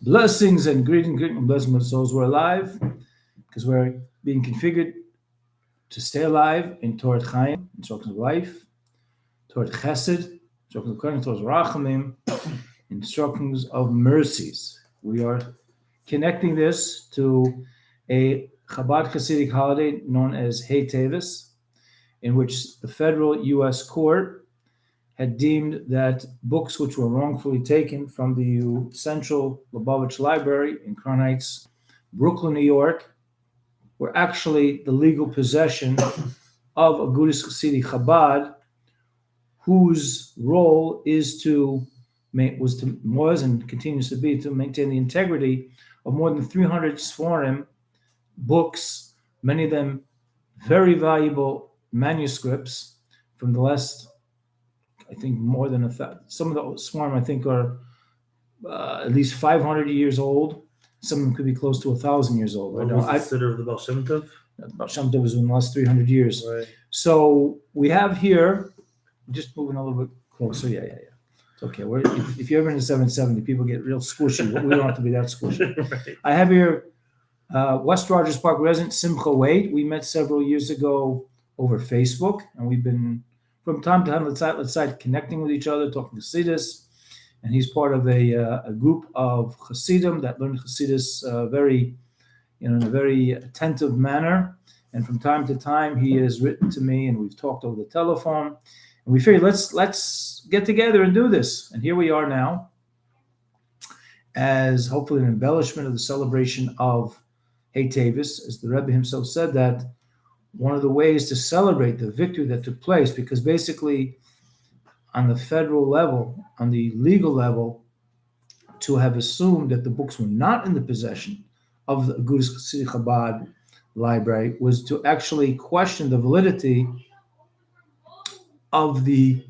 Blessings and greeting blessings of souls. We're alive because we're being configured to stay alive in Torah Chaim, instructions of life, Torah Chesed, instructions of kindness, Torah Rachamim, instructions of mercies. We are connecting this to a ChaBaD Chassidic holiday known as Hey Tevis, in which the federal U.S. court had deemed that books which were wrongfully taken from the Central Lubavitch Library in Crown Heights, Brooklyn, New York, were actually the legal possession of Agudas Chassiday ChaBaD, whose role was and continues to be to maintain the integrity of more than 300 Sforim books, many of them very valuable manuscripts from the last, I think, more than some of the Sforim, I think, are at least 500 years old. Some of them could be close to 1,000 years old. What was the considered of the Baal Shem Tov? Baal Shem Tov was in the last 300 years. Right. So we have here, just moving a little bit closer. Yeah. It's okay. If you're ever in the 770, people get real squishy. We don't have to be that squishy. Right. I have here West Rogers Park resident Simcha Wait. We met several years ago over Facebook, and we've been from time to time, let's say connecting with each other, talking Chassidus, and he's part of a group of Chassidim that learn Chassidus in a very attentive manner. And from time to time, he has written to me, and we've talked over the telephone. And we figured let's get together and do this. And here we are now, as hopefully an embellishment of the celebration of Hey Tevis, as the Rebbe himself said that. One of the ways to celebrate the victory that took place, because basically on the federal level, on the legal level, to have assumed that the books were not in the possession of the Agudas Chassiday ChaBaD library was to actually question the validity of the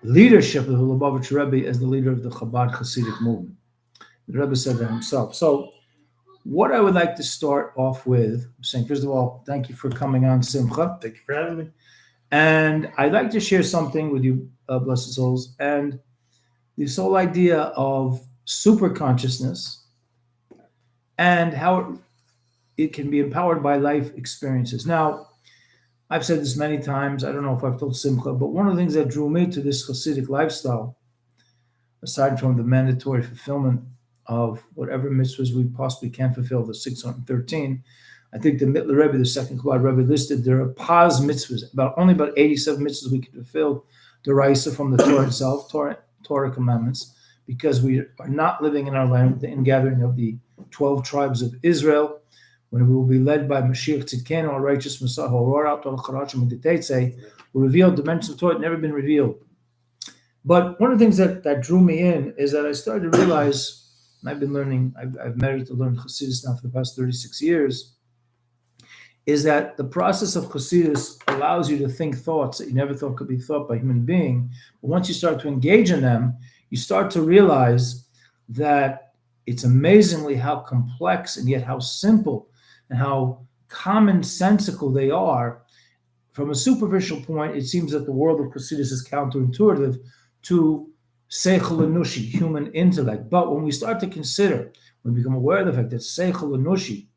leadership of the Lubavitch Rebbe as the leader of the Chabad Chassidic movement. The Rebbe said that himself. So what I would like to start off with, saying, first of all, thank you for coming on, Simcha. Thank you for having me. And I'd like to share something with you, blessed souls, and this whole idea of superconsciousness and how it can be empowered by life experiences. Now, I've said this many times. I don't know if I've told Simcha, but one of the things that drew me to this Hasidic lifestyle, aside from the mandatory fulfillment of whatever mitzvahs we possibly can fulfill, the 613. I think the Mittler Rebbe, the second Chabad Rebbe, listed there are paz mitzvahs, only about 87 mitzvahs we can fulfill, deraisa from the Torah itself, Torah commandments, because we are not living in our land, the ingathering of the 12 tribes of Israel, when we will be led by Mashiach Tzidkenu, our righteous Messiah, who will roar out Torah Charachim and Tetze, will reveal dimensions of Torah that never been revealed. But one of the things that drew me in is that I started to realize, and I've been learning, I've managed to learn Chassidus now for the past 36 years, is that the process of Chassidus allows you to think thoughts that you never thought could be thought by a human being. But once you start to engage in them, you start to realize that it's amazingly how complex and yet how simple and how commonsensical they are. From a superficial point, it seems that the world of Chassidus is counterintuitive to Seichel Anushi, human intellect. But when we start to consider, when we become aware of the fact that Seichel Anushi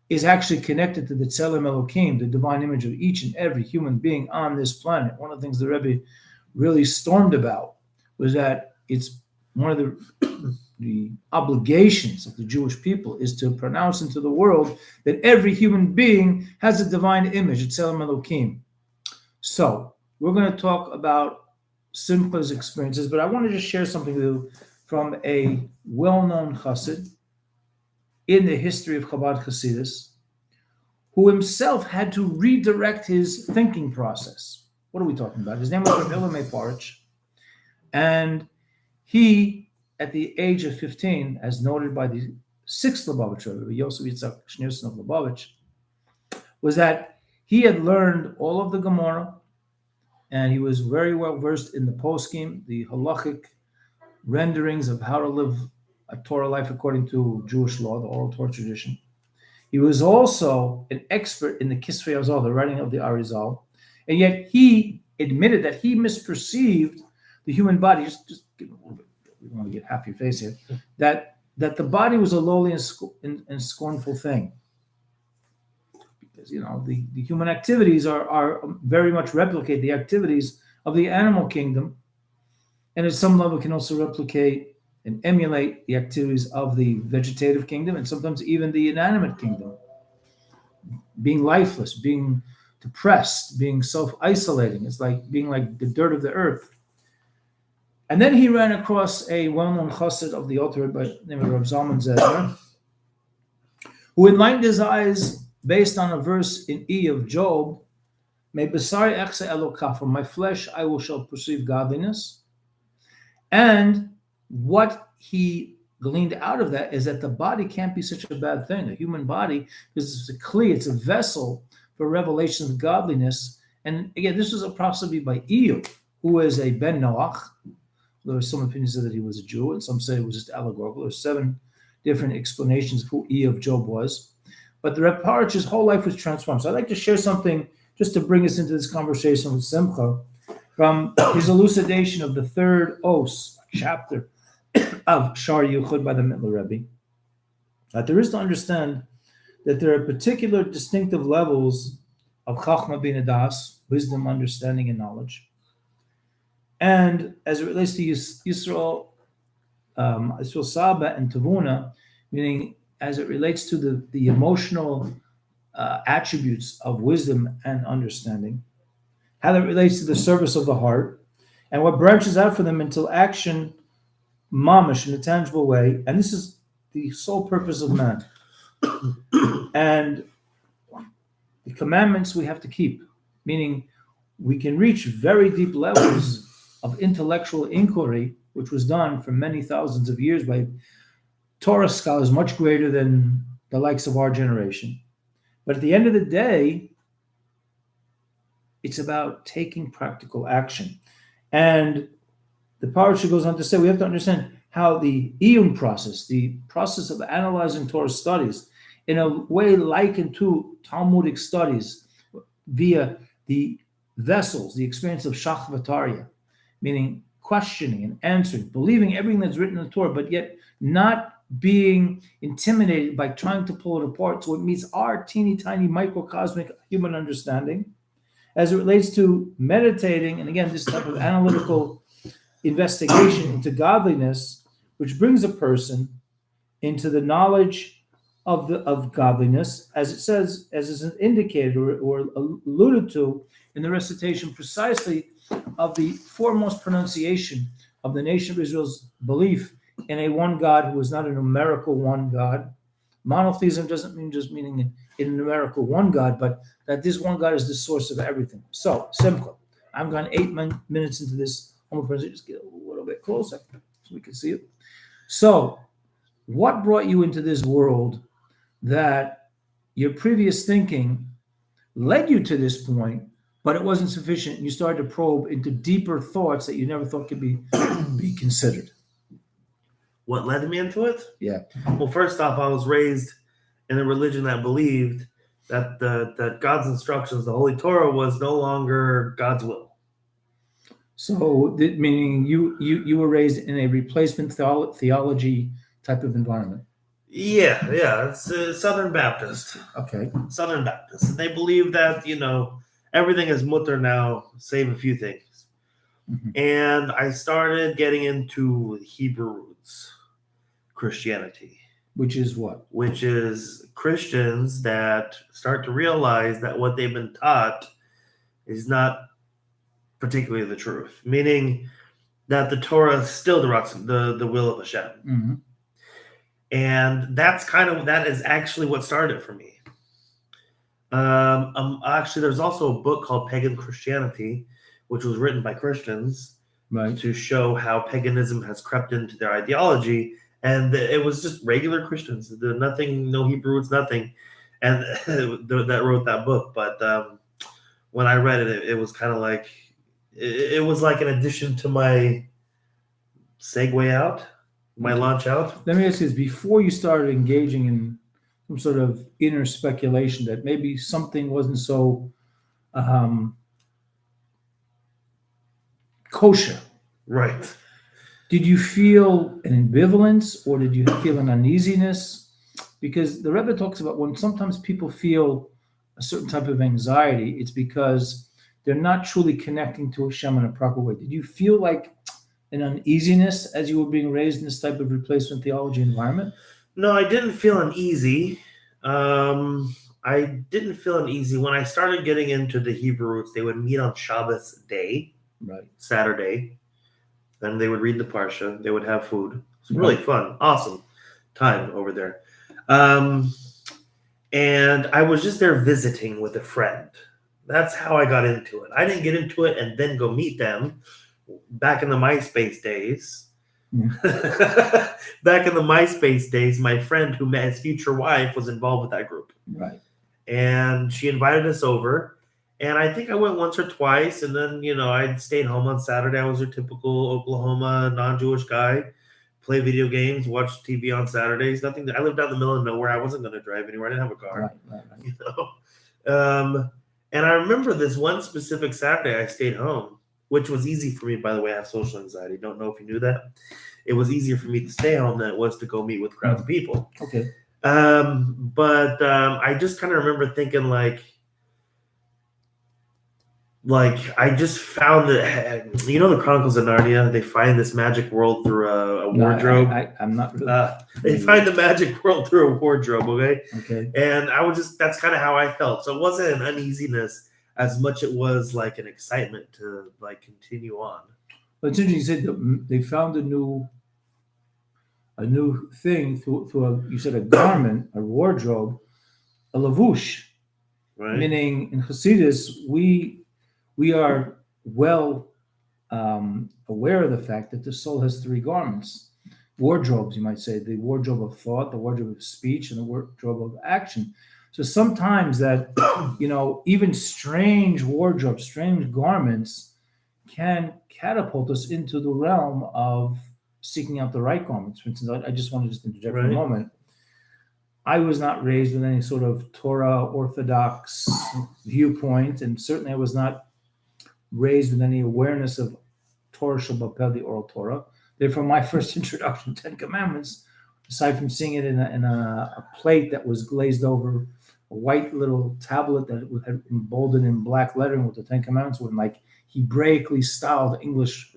is actually connected to the Tzelem Elokim, the divine image of each and every human being on this planet, one of the things the Rebbe really stormed about was that it's one of the obligations of the Jewish people is to pronounce into the world that every human being has a divine image, it's Tzelem Elokim. So we're going to talk about Simcha's experiences, but I want to just share something with you from a well-known chassid in the history of Chabad Chassidus, who himself had to redirect his thinking process. What are we talking about? His name was Rav Elamei Parich, and he, at the age of 15, as noted by the sixth Lubavitch Rebbe, Yosef Yitzhak Schneerson of Lubavitch, was that he had learned all of the Gemara, and he was very well versed in the poskim, the halachic renderings of how to live a Torah life according to Jewish law, the oral Torah tradition. He was also an expert in the Kisvei Arizal, the writing of the Arizal, and yet he admitted that he misperceived the human body. Just give a little bit. We want to get half your face here. That that the body was a lowly and scornful thing. Because, the human activities are very much replicate the activities of the animal kingdom, and at some level can also replicate and emulate the activities of the vegetative kingdom, and sometimes even the inanimate kingdom. Being lifeless, being depressed, being self-isolating. It's like being like the dirt of the earth. And then he ran across a well-known chassid of the Alter by the name of Rav Zalman Zedler, who enlightened his eyes based on a verse in E of Job, "Me besari echse elokah, from my flesh I shall perceive godliness." And what he gleaned out of that is that the body can't be such a bad thing. The human body, because it's a kli, it's a vessel for revelation of godliness. And again, this was a prophecy by Iyov, who is a ben Noach. There are some opinions that he was a Jew, and some say it was just allegorical. There's 7 different explanations of who Iyov Job was. But the Reb Parich's whole life was transformed. So I'd like to share something just to bring us into this conversation with Simcha from his elucidation of the 3rd os, chapter of Shar Yuchud by the Mittler Rebbe. That there is to understand that there are particular distinctive levels of Chachma Bina Das, wisdom, understanding, and knowledge. And as it relates to Yisrael Saba and Tavuna, meaning as it relates to the emotional attributes of wisdom and understanding, how that relates to the service of the heart, and what branches out for them until action, mamish, in a tangible way. And this is the sole purpose of man. And the commandments we have to keep, meaning we can reach very deep levels of intellectual inquiry, which was done for many thousands of years by Torah scholars much greater than the likes of our generation. But at the end of the day, it's about taking practical action. And the parasha goes on to say we have to understand how the iyum process, the process of analyzing Torah studies, in a way likened to Talmudic studies via the vessels, the experience of Shachvataria, meaning questioning and answering, believing everything that's written in the Torah, but yet not being intimidated by trying to pull it apart so it meets our teeny tiny microcosmic human understanding. As it relates to meditating, and again, this type of analytical investigation into godliness, which brings a person into the knowledge of godliness, as it says, as is indicated or alluded to in the recitation precisely of the foremost pronunciation of the nation of Israel's belief in a one God who is not a numerical one God. Monotheism doesn't mean just meaning in a numerical one God, but that this one God is the source of everything. So, simple. I'm gone 8 minutes into this. I'm going to just get a little bit closer so we can see it. So, what brought you into this world that your previous thinking led you to this point, but it wasn't sufficient, and you started to probe into deeper thoughts that you never thought could be considered? What led me into it? Yeah. Well, first off, I was raised in a religion that believed that God's instructions, the Holy Torah, was no longer God's will. So, meaning you were raised in a replacement theology type of environment. Yeah, it's Southern Baptist. Okay. Southern Baptist. And they believe that, everything is mutter now, save a few things. Mm-hmm. And I started getting into Hebrew roots Christianity. Which is what? Which is Christians that start to realize that what they've been taught is not particularly the truth. Meaning that the Torah is still the will of Hashem. Mm-hmm. And that is actually what started it for me. Actually, there's also a book called Pagan Christianity, which was written by Christians, right, to show how paganism has crept into their ideology. And it was just regular Christians, nothing, no Hebrew, it's nothing, and that wrote that book. But when I read it, it was kind of like it was like an addition to my segue out, my launch out. Let me ask you this: before you started engaging in some sort of inner speculation that maybe something wasn't so kosher, right? Did you feel an ambivalence or did you feel an uneasiness? Because the Rebbe talks about when sometimes people feel a certain type of anxiety, it's because they're not truly connecting to Hashem in a proper way. Did you feel like an uneasiness as you were being raised in this type of replacement theology environment? No, I didn't feel uneasy. I didn't feel uneasy when I started getting into the Hebrew roots. They would meet on Shabbos day, Right. Saturday. Then they would read the Parsha. They would have food. It's really fun, awesome time over there. And I was just there visiting with a friend. That's how I got into it. I didn't get into it and then go meet them. Back in the MySpace days. Yeah. Back in the MySpace days, my friend who met his future wife was involved with that group. Right. And she invited us over. And I think I went once or twice. And then, I stayed home on Saturday. I was your typical Oklahoma non-Jewish guy. Play video games, watch TV on Saturdays. Nothing. I lived out in the middle of nowhere. I wasn't going to drive anywhere. I didn't have a car. Right. And I remember this one specific Saturday I stayed home, which was easy for me, by the way. I have social anxiety. Don't know if you knew that. It was easier for me to stay home than it was to go meet with crowds of people. Okay. But I just kind of remember thinking like I just found that, the Chronicles of Narnia, they find this magic world through a wardrobe. I'm not really. They find the magic world through a wardrobe, okay? Okay. And that's kind of how I felt. So it wasn't an uneasiness as much it was like an excitement to like continue on. But it's interesting you said that they found a new thing through you said a garment, a wardrobe, a lavush. Right. Meaning in Chassidus, we are well aware of the fact that the soul has three garments, wardrobes, you might say, the wardrobe of thought, the wardrobe of speech, and the wardrobe of action. So sometimes that, even strange wardrobes, strange garments can catapult us into the realm of seeking out the right garments. For instance, I just want to just interject for a moment. I was not raised with any sort of Torah orthodox viewpoint, and certainly I was not raised with any awareness of Torah Shabbat, the oral Torah. Therefore, my first introduction to Ten Commandments, aside from seeing it in a plate that was glazed over, a white little tablet that had emboldened in black lettering with the Ten Commandments, with like Hebraically styled English,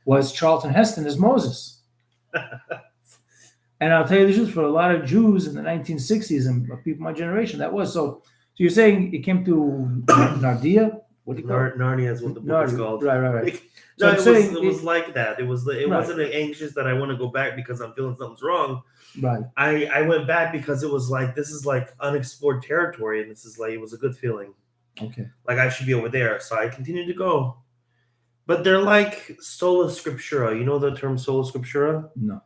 was Charlton Heston as Moses. And I'll tell you the truth, for a lot of Jews in the 1960s and people my generation, that was so. So you're saying it came to Narnia? What do you call it? Narnia is what the book is called. Right. No, so it was like that. It wasn't anxious that I want to go back because I'm feeling something's wrong. Right. I went back because it was like, this is like unexplored territory, and this is like, it was a good feeling. Okay. Like I should be over there. So I continued to go. But they're like sola scriptura. You know the term sola scriptura? No.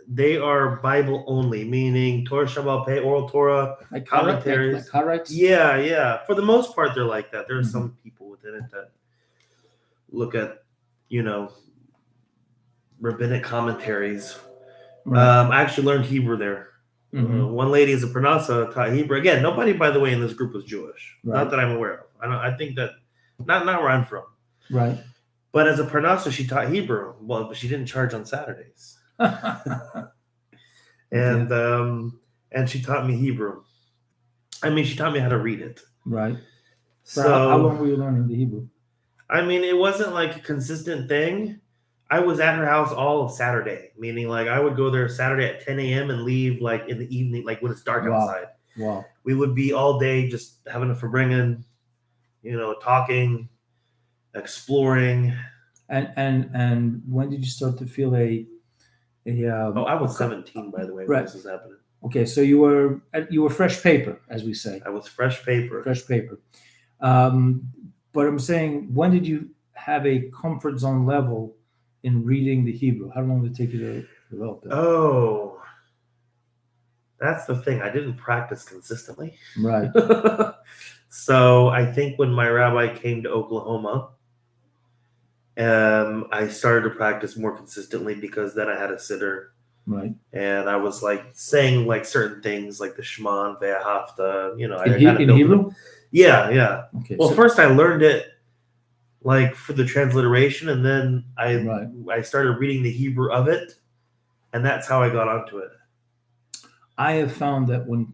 They are Bible only, meaning Torah Shabbat, oral Torah, like commentaries. Like Karaites? Yeah. For the most part, they're like that. There are some people within it that look at, rabbinic commentaries. Right. I actually learned Hebrew there. One lady is a Parnassa, taught Hebrew. Again, nobody, by the way, in this group was Jewish. Right. Not that I'm aware of. I think that not where I'm from. Right. But as a Parnassa, she taught Hebrew. Well, but she didn't charge on Saturdays. And she taught me Hebrew. I mean, she taught me how to read it. Right. So how long were you learning the Hebrew? I mean, it wasn't like a consistent thing. I was at her house all of Saturday, meaning like I would go there Saturday at 10 a.m. and leave like in the evening, like when it's dark outside. Wow. We would be all day just having a farbringen, talking, exploring. And when did you start to feel I was 17, by the way, when this was happening. Okay, so you were fresh paper, as we say. I was fresh paper. Fresh paper. But I'm saying, when did you have a comfort zone level in reading the Hebrew? How long did it take you to develop that? Oh, that's the thing. I didn't practice consistently. Right. So I think when my rabbi came to Oklahoma, I started to practice more consistently because then I had a sitter. Right. And I was like saying like certain things like the Shema and Ve'ahavta, In Hebrew? Yeah. Okay. Well, first I learned it like for the transliteration, and then Right. I started reading the Hebrew of it, and that's how I got onto it. I have found that when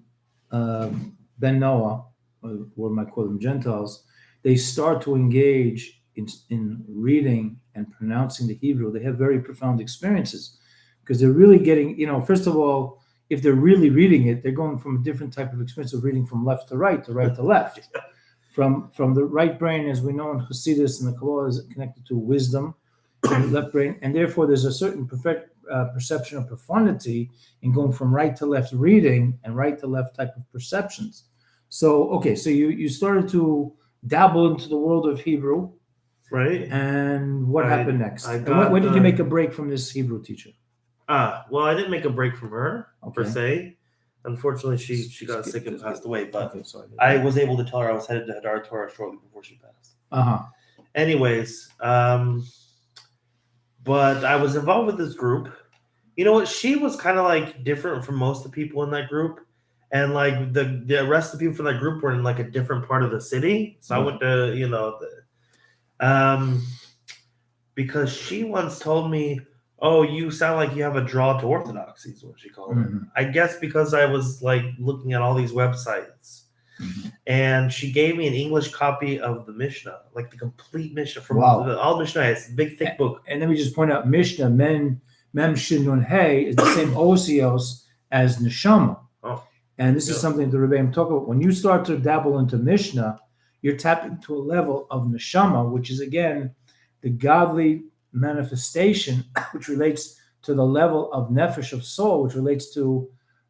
Ben Noah, or what might call them Gentiles, they start to engage in reading and pronouncing the Hebrew, they have very profound experiences because they're really getting, first of all, if they're really reading it, they're going from a different type of experience of reading from left to right to left. From the right brain, as we know in Chassidus and the Kabbalah, is connected to wisdom, and the left brain, and therefore there's a certain perception of profundity in going from right to left reading and right to left type of perceptions. So okay, so you started to dabble into the world of Hebrew, right? And what happened next? I And got, when did you make a break from this Hebrew teacher? Well, I didn't make a break from her per Okay. se. Unfortunately, she got sick and passed away. But Okay, sorry. I was able to tell her I was headed to Hadar Torah shortly before she passed. Anyways, but I was involved with this group. You know what? She was kind of like different from most of the people in that group, and like the rest of the people from that group were in like a different part of the city. So I went to because she once told me, "Oh, you sound like you have a draw to orthodoxy," is what she called it. I guess because I was like looking at all these websites. And she gave me an English copy of the Mishnah, like the complete Mishnah from all Mishnah. It's a big, thick book. And let me just point out, Mishnah, Mem Shin Nun Hey, is the same osios as Neshama. Oh. And this is something the Rebbeim talk about. When you start to dabble into Mishnah, you're tapping to a level of Neshama, which is, again, the godly manifestation, which relates to the level of Nefesh, of soul, which relates to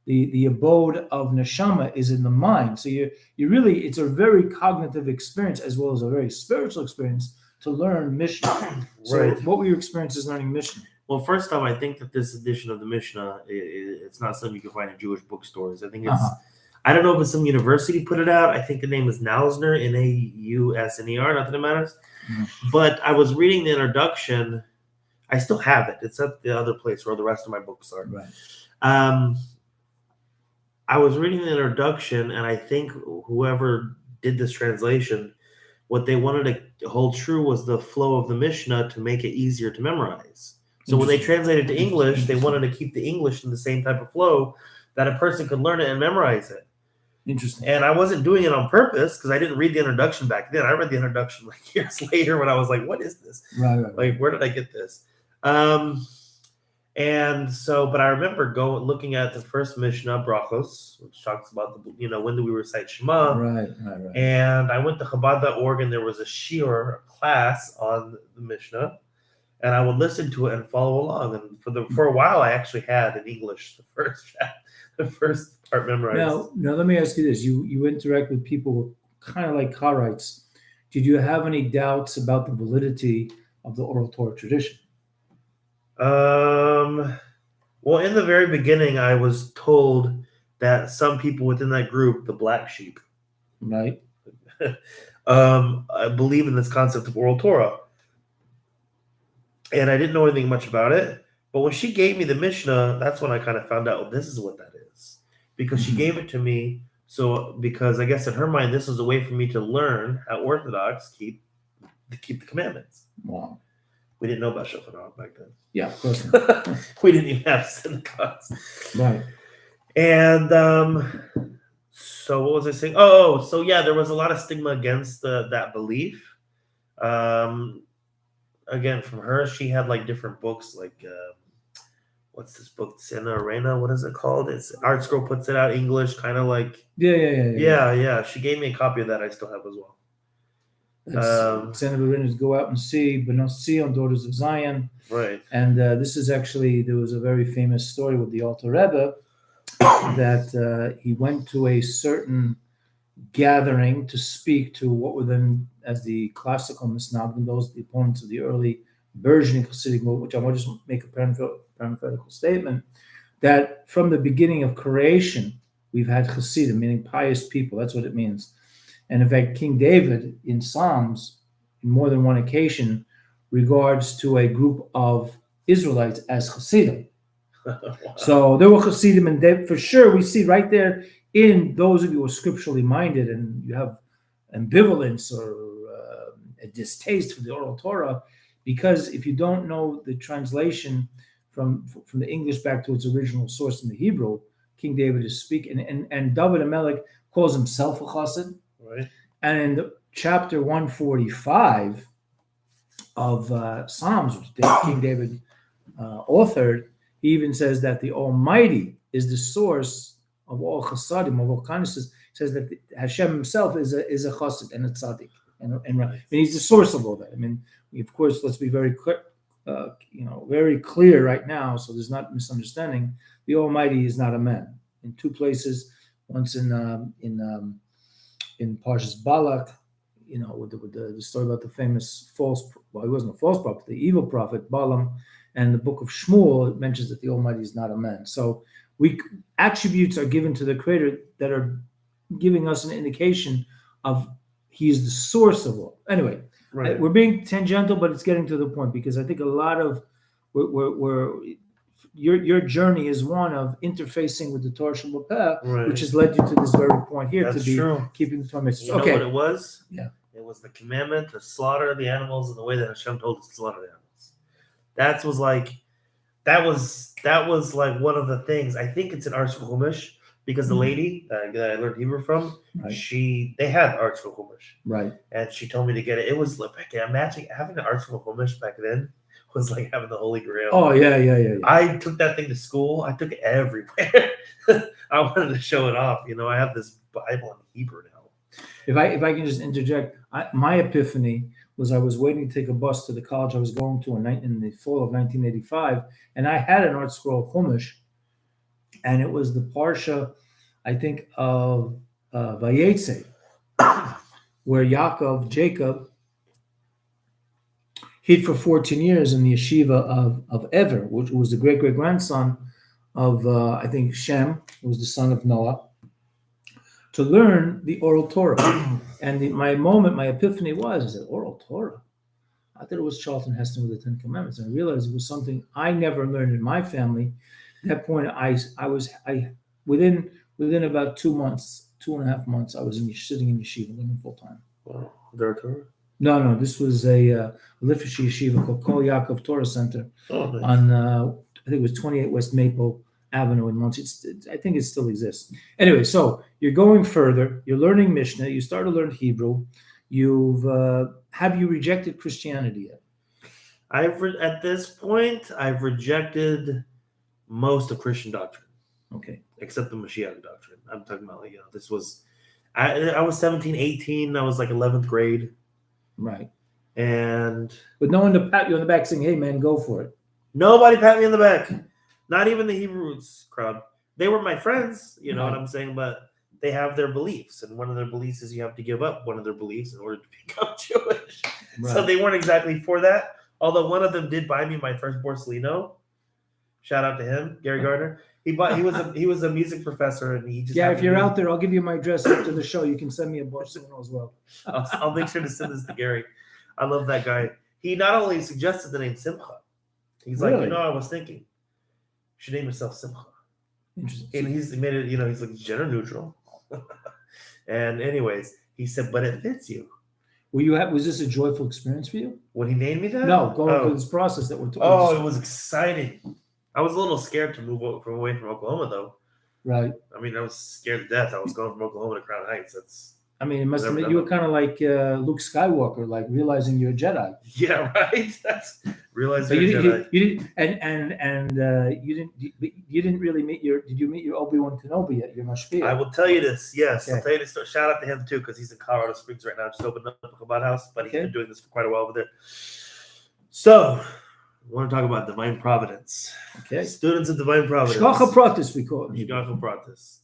the abode of Neshama is in the mind. So you really, it's a very cognitive experience as well as a very spiritual experience to learn Mishnah. So what were your experiences learning Mishnah? Well, first off, I think that this edition of the Mishnah, it's not something you can find in Jewish bookstores. I think it's, I don't know if it's some university put it out. I think the name is Nausner, Nausner, not that it matters. But I was reading the introduction. I still have it. It's at the other place where the rest of my books are. Right. I was reading the introduction, and I think whoever did this translation, what they wanted to hold true was the flow of the Mishnah to make it easier to memorize. So when they translated to English, they wanted to keep the English in the same type of flow that a person could learn it and memorize it. Interesting. And I wasn't doing it on purpose because I didn't read the introduction back then. I read the introduction like years later when I was like, what is this? Right. Like, where did I get this? And so, but I remember looking at the first Mishnah, Brachos, which talks about when do we recite Shema? Right. And I went to Chabad.org, and there was a shiur, a class on the Mishnah, and I would listen to it and follow along. And for a while, I actually had in English the first part memorized. Now let me ask you this: you interact with people kind of like Karaites. Did you have any doubts about the validity of the oral Torah tradition? Well, in the very beginning, I was told that some people within that group, the black sheep, right, believe in this concept of oral Torah. And I didn't know anything much about it. But when she gave me the Mishnah, that's when I kind of found out, this is what that is. Because she gave it to me. So, because I guess in her mind, this was a way for me to learn how Orthodox keep the commandments. Wow. We didn't know about Shulchan Aruch back then. Yeah, of course not. We didn't even have synagogues. Right. And so what was I saying? Oh, so yeah, there was a lot of stigma against that belief. Again, from her, she had like different books, like what's this book? Sena Arena, what is it called? It's Art Scroll puts it out English, kind of like yeah. She gave me a copy of that. I still have as well. Sena Arena is Go Out and See, Benos Zion, Daughters of Zion. Right. And this is actually, there was a very famous story with the Alter Rebbe that he went to a certain gathering to speak to what were then as the classical Misnagdim, those the opponents of the early version Hasidic movement, which I want to just make a parenthetical statement, that from the beginning of creation, we've had Chassidim, meaning pious people. That's what it means. And in fact, King David in Psalms, in more than one occasion, regards to a group of Israelites as Chassidim. Wow. So there were Chassidim, and for sure we see right there in those of you who are scripturally minded and you have ambivalence or a distaste for the oral Torah, because if you don't know the translation from the English back to its original source in the Hebrew, King David is speaking, and David Amelech calls himself a chassid. Right. And in chapter 145 of Psalms, which King David authored, he even says that the Almighty is the source of all chasadim, of all kindnesses. Says that Hashem himself is a chassid and a tzaddik, and he's the source of all that. I mean, of course, let's be very clear, very clear right now, so there's not misunderstanding. The Almighty is not a man. In two places, once in Parshas Balak, with the story about the famous he wasn't a false prophet, the evil prophet Balaam, and the book of Shmuel, it mentions that the Almighty is not a man. So attributes are given to the Creator that are giving us an indication of He is the source of all. Anyway, we're being tangential, but it's getting to the point, because I think a lot of your journey is one of interfacing with the Torah Shabbat, which has led you to this very point here. That's to be true. Keeping the Torah mitzvahs. You know what it was? Yeah. It was the commandment to slaughter the animals in the way that Hashem told us to slaughter the animals. That was like one of the things. I think it's an Arts Chumash, because the lady that I learned Hebrew from, they had Arts Chumash. Right. And she told me to get it. It was like, imagine having an Arts Chumash back then was like having the Holy Grail. Oh, yeah. I took that thing to school. I took it everywhere. I wanted to show it off. I have this Bible in Hebrew now. If I can just interject, my epiphany was I was waiting to take a bus to the college I was going to in the fall of 1985, and I had an Art Scroll Chumash, and it was the Parsha, I think, of Vayetze, where Jacob, hid for 14 years in the yeshiva of Ever, which was the great-great-grandson of, I think, Shem, who was the son of Noah, to learn the oral Torah. And my epiphany was that oral Torah. I thought it was Charlton Heston with the Ten Commandments. And I realized it was something I never learned in my family. At that point, within about 2.5 months, I was sitting in yeshiva, learning full time. Wow, Torah? No, this was a Lifish yeshiva called Kol Yaakov Torah Center on I think it was 28 West Maple Avenue in Muncie. I think it still exists. Anyway, so you're going further. You're learning Mishnah. You start to learn Hebrew. Have you rejected Christianity yet? At this point, I've rejected most of Christian doctrine. Okay. Except the Mashiach doctrine. I'm talking about, this was, I was 17, 18. I was like 11th grade. Right. And with no one to pat you on the back saying, hey, man, go for it. Nobody pat me on the back. Not even the Hebrew roots crowd. They were my friends, you know what I'm saying? But they have their beliefs. And one of their beliefs is you have to give up one of their beliefs in order to become Jewish. Right. So they weren't exactly for that. Although one of them did buy me my first Borsalino. Shout out to him, Gary Gardner. He was a music professor, and he just if you're out there, I'll give you my address after the show. You can send me a Borsalino as well. I'll make sure to send this to Gary. I love that guy. He not only suggested the name Simcha, he's like, I was thinking, you should name yourself Simcha. Interesting. And he's made it, he's like gender neutral. And anyways, he said, but it fits you. Was this a joyful experience for you? When he named me that? No, going through this process that we're talking about. Oh, it was exciting. I was a little scared to move away from Oklahoma, though. Right. I mean, I was scared to death. I was going from Oklahoma to Crown Heights. It must have made you were kind of like Luke Skywalker, like realizing you're a Jedi. Yeah, right. That's realizing you're a Jedi. You didn't really meet your. Did you meet your Obi-Wan Kenobi yet? Your Mashpia. I will tell you this. Yes, okay. I'll tell you this. Shout out to him too, because he's in Colorado Springs right now. Just opened up a Chabad house, but he's been doing this for quite a while over there. So, I want to talk about divine providence. Okay. Students of divine providence. Shgacha Pratis, we call it. Shgacha Pratis.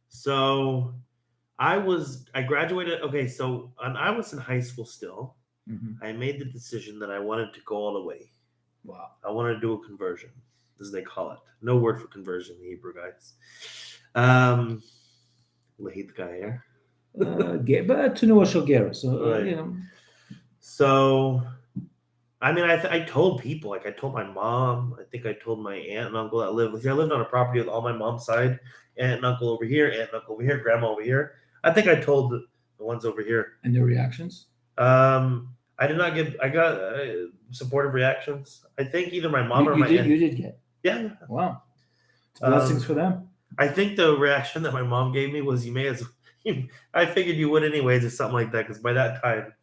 So, I graduated. Okay, so I was in high school still. Mm-hmm. I made the decision that I wanted to go all the way. Wow. I wanted to do a conversion, as they call it. No word for conversion in Hebrew, guys. Lahit Gayer. But to know Shogera. So, So, I told people, like I told my mom, I think I told my aunt and uncle that lived with me. I lived on a property with all my mom's side, aunt and uncle over here, grandma over here. I think I told the ones over here. And their reactions? I did not get. I got supportive reactions. I think either my mom or my aunt. You did get. Yeah. Wow. It's blessings for them. I think the reaction that my mom gave me was, "You may as." I figured you would anyways, or something like that, because by that time.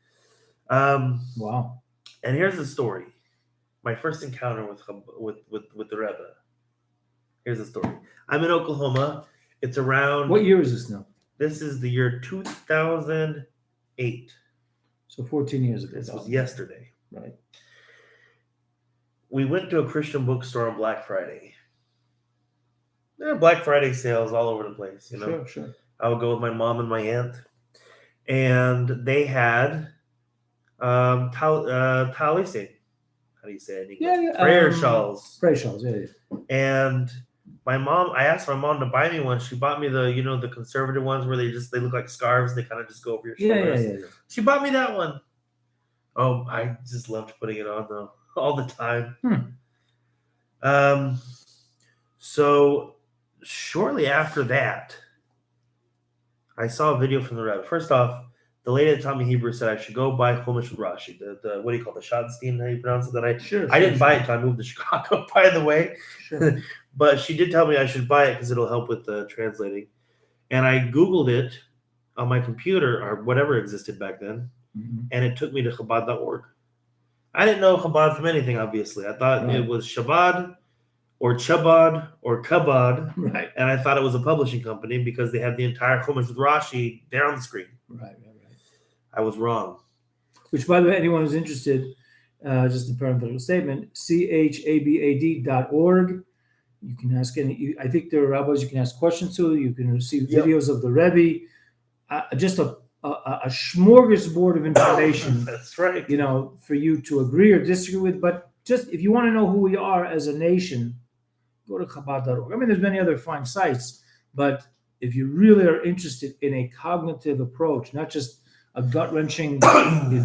Wow. And here's the story. My first encounter with the Rebbe. Here's the story. I'm in Oklahoma. It's around. What year is this now? This is the year 2008. So 14 years ago. This was yesterday. Right. We went to a Christian bookstore on Black Friday. There are Black Friday sales all over the place, you know. Sure. I would go with my mom and my aunt, and they had talisay. How do you say it in English? Yeah. Prayer shawls. Prayer shawls, yeah. And my mom, I asked my mom to buy me one. She bought me the conservative ones where they look like scarves. They kind of just go over your shoulders. Yeah. She bought me that one. Oh, I just loved putting it on though, all the time. So shortly after that, I saw a video from the Rebbe. First off, the lady that taught me Hebrew said I should go buy Chumash with Rashi. The what do you call it? The Schottenstein, how you pronounce it? That I didn't buy it until I moved to Chicago, by the way. Sure. But she did tell me I should buy it because it'll help with the translating. And I Googled it on my computer or whatever existed back then, and it took me to Chabad.org. I didn't know Chabad from anything, obviously. I thought it was ChaBaD or ChaBaD or ChaBaD. Right. And I thought it was a publishing company because they had the entire Chumash with Rashi there on the screen. Right. I was wrong. Which, by the way, anyone who's interested, just a parenthetical statement, CHABAD.org. You can ask any. I think there are rabbis you can ask questions to. You can receive videos of the Rebbe. Just a smorgasbord of information. That's right. You know, for you to agree or disagree with. But just if you want to know who we are as a nation, go to Chabad.org. I mean, there's many other fine sites, but if you really are interested in a cognitive approach, not just a gut-wrenching,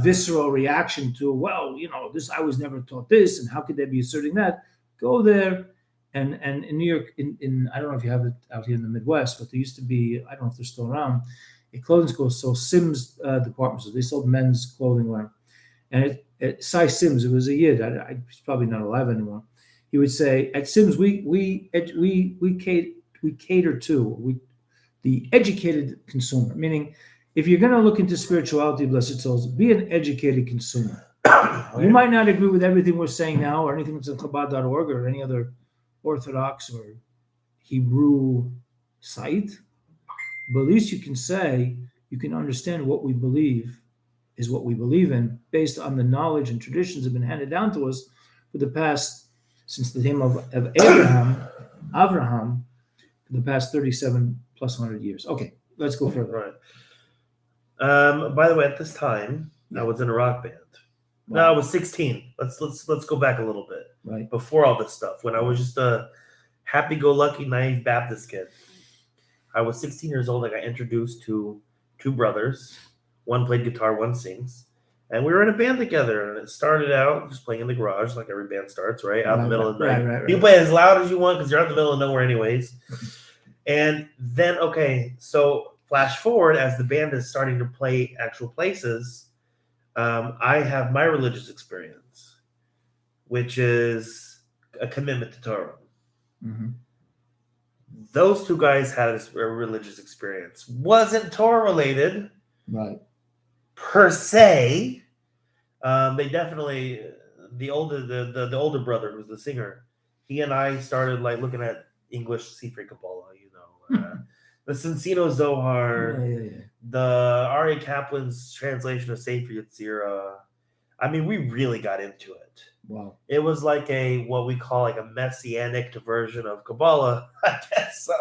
visceral reaction to, well, you know, this, I was never taught this, and how could they be asserting that? Go there, and in New York, in I don't know if you have it out here in the Midwest, but there used to be, I don't know if they're still around, a clothing store, so Sims department store. They sold men's clothing wear, and Cy Sims, it was a Yid. He's probably not alive anymore. He would say, at Sims, we cater to the educated consumer, meaning, if you're going to look into spirituality, blessed souls, be an educated consumer. You might not agree with everything we're saying now or anything that's on Chabad.org or any other Orthodox or Hebrew site, but at least you can say, you can understand what we believe is what we believe in based on the knowledge and traditions that have been handed down to us for the past, since the time of Abraham, for the past 37 plus 100 years. Okay, let's go further. Right. By the way, at this time, I was in a rock band. Wow. No, I was 16. Let's go back a little bit. Right. Before all this stuff, when I was just a happy-go-lucky, naive Baptist kid. I was 16 years old. I got introduced to two brothers. One played guitar, one sings. And we were in a band together. And it started out just playing in the garage, like every band starts, right? Out in the middle of the night. Right. You play as loud as you want because you're out in the middle of nowhere anyways. And then, so flash forward, as the band is starting to play actual places, I have my religious experience, which is a commitment to Torah. Mm-hmm. Those two guys had a religious experience. Wasn't Torah related, right, per se. They definitely, the older brother, who's the singer, he and I started like looking at English Sifrei Kabbalah, the Cincino Zohar, the Ari Kaplan's translation of Sefer Yetzirah. I mean, we really got into it. Wow. It was like what we call like a messianic version of Kabbalah, I guess so.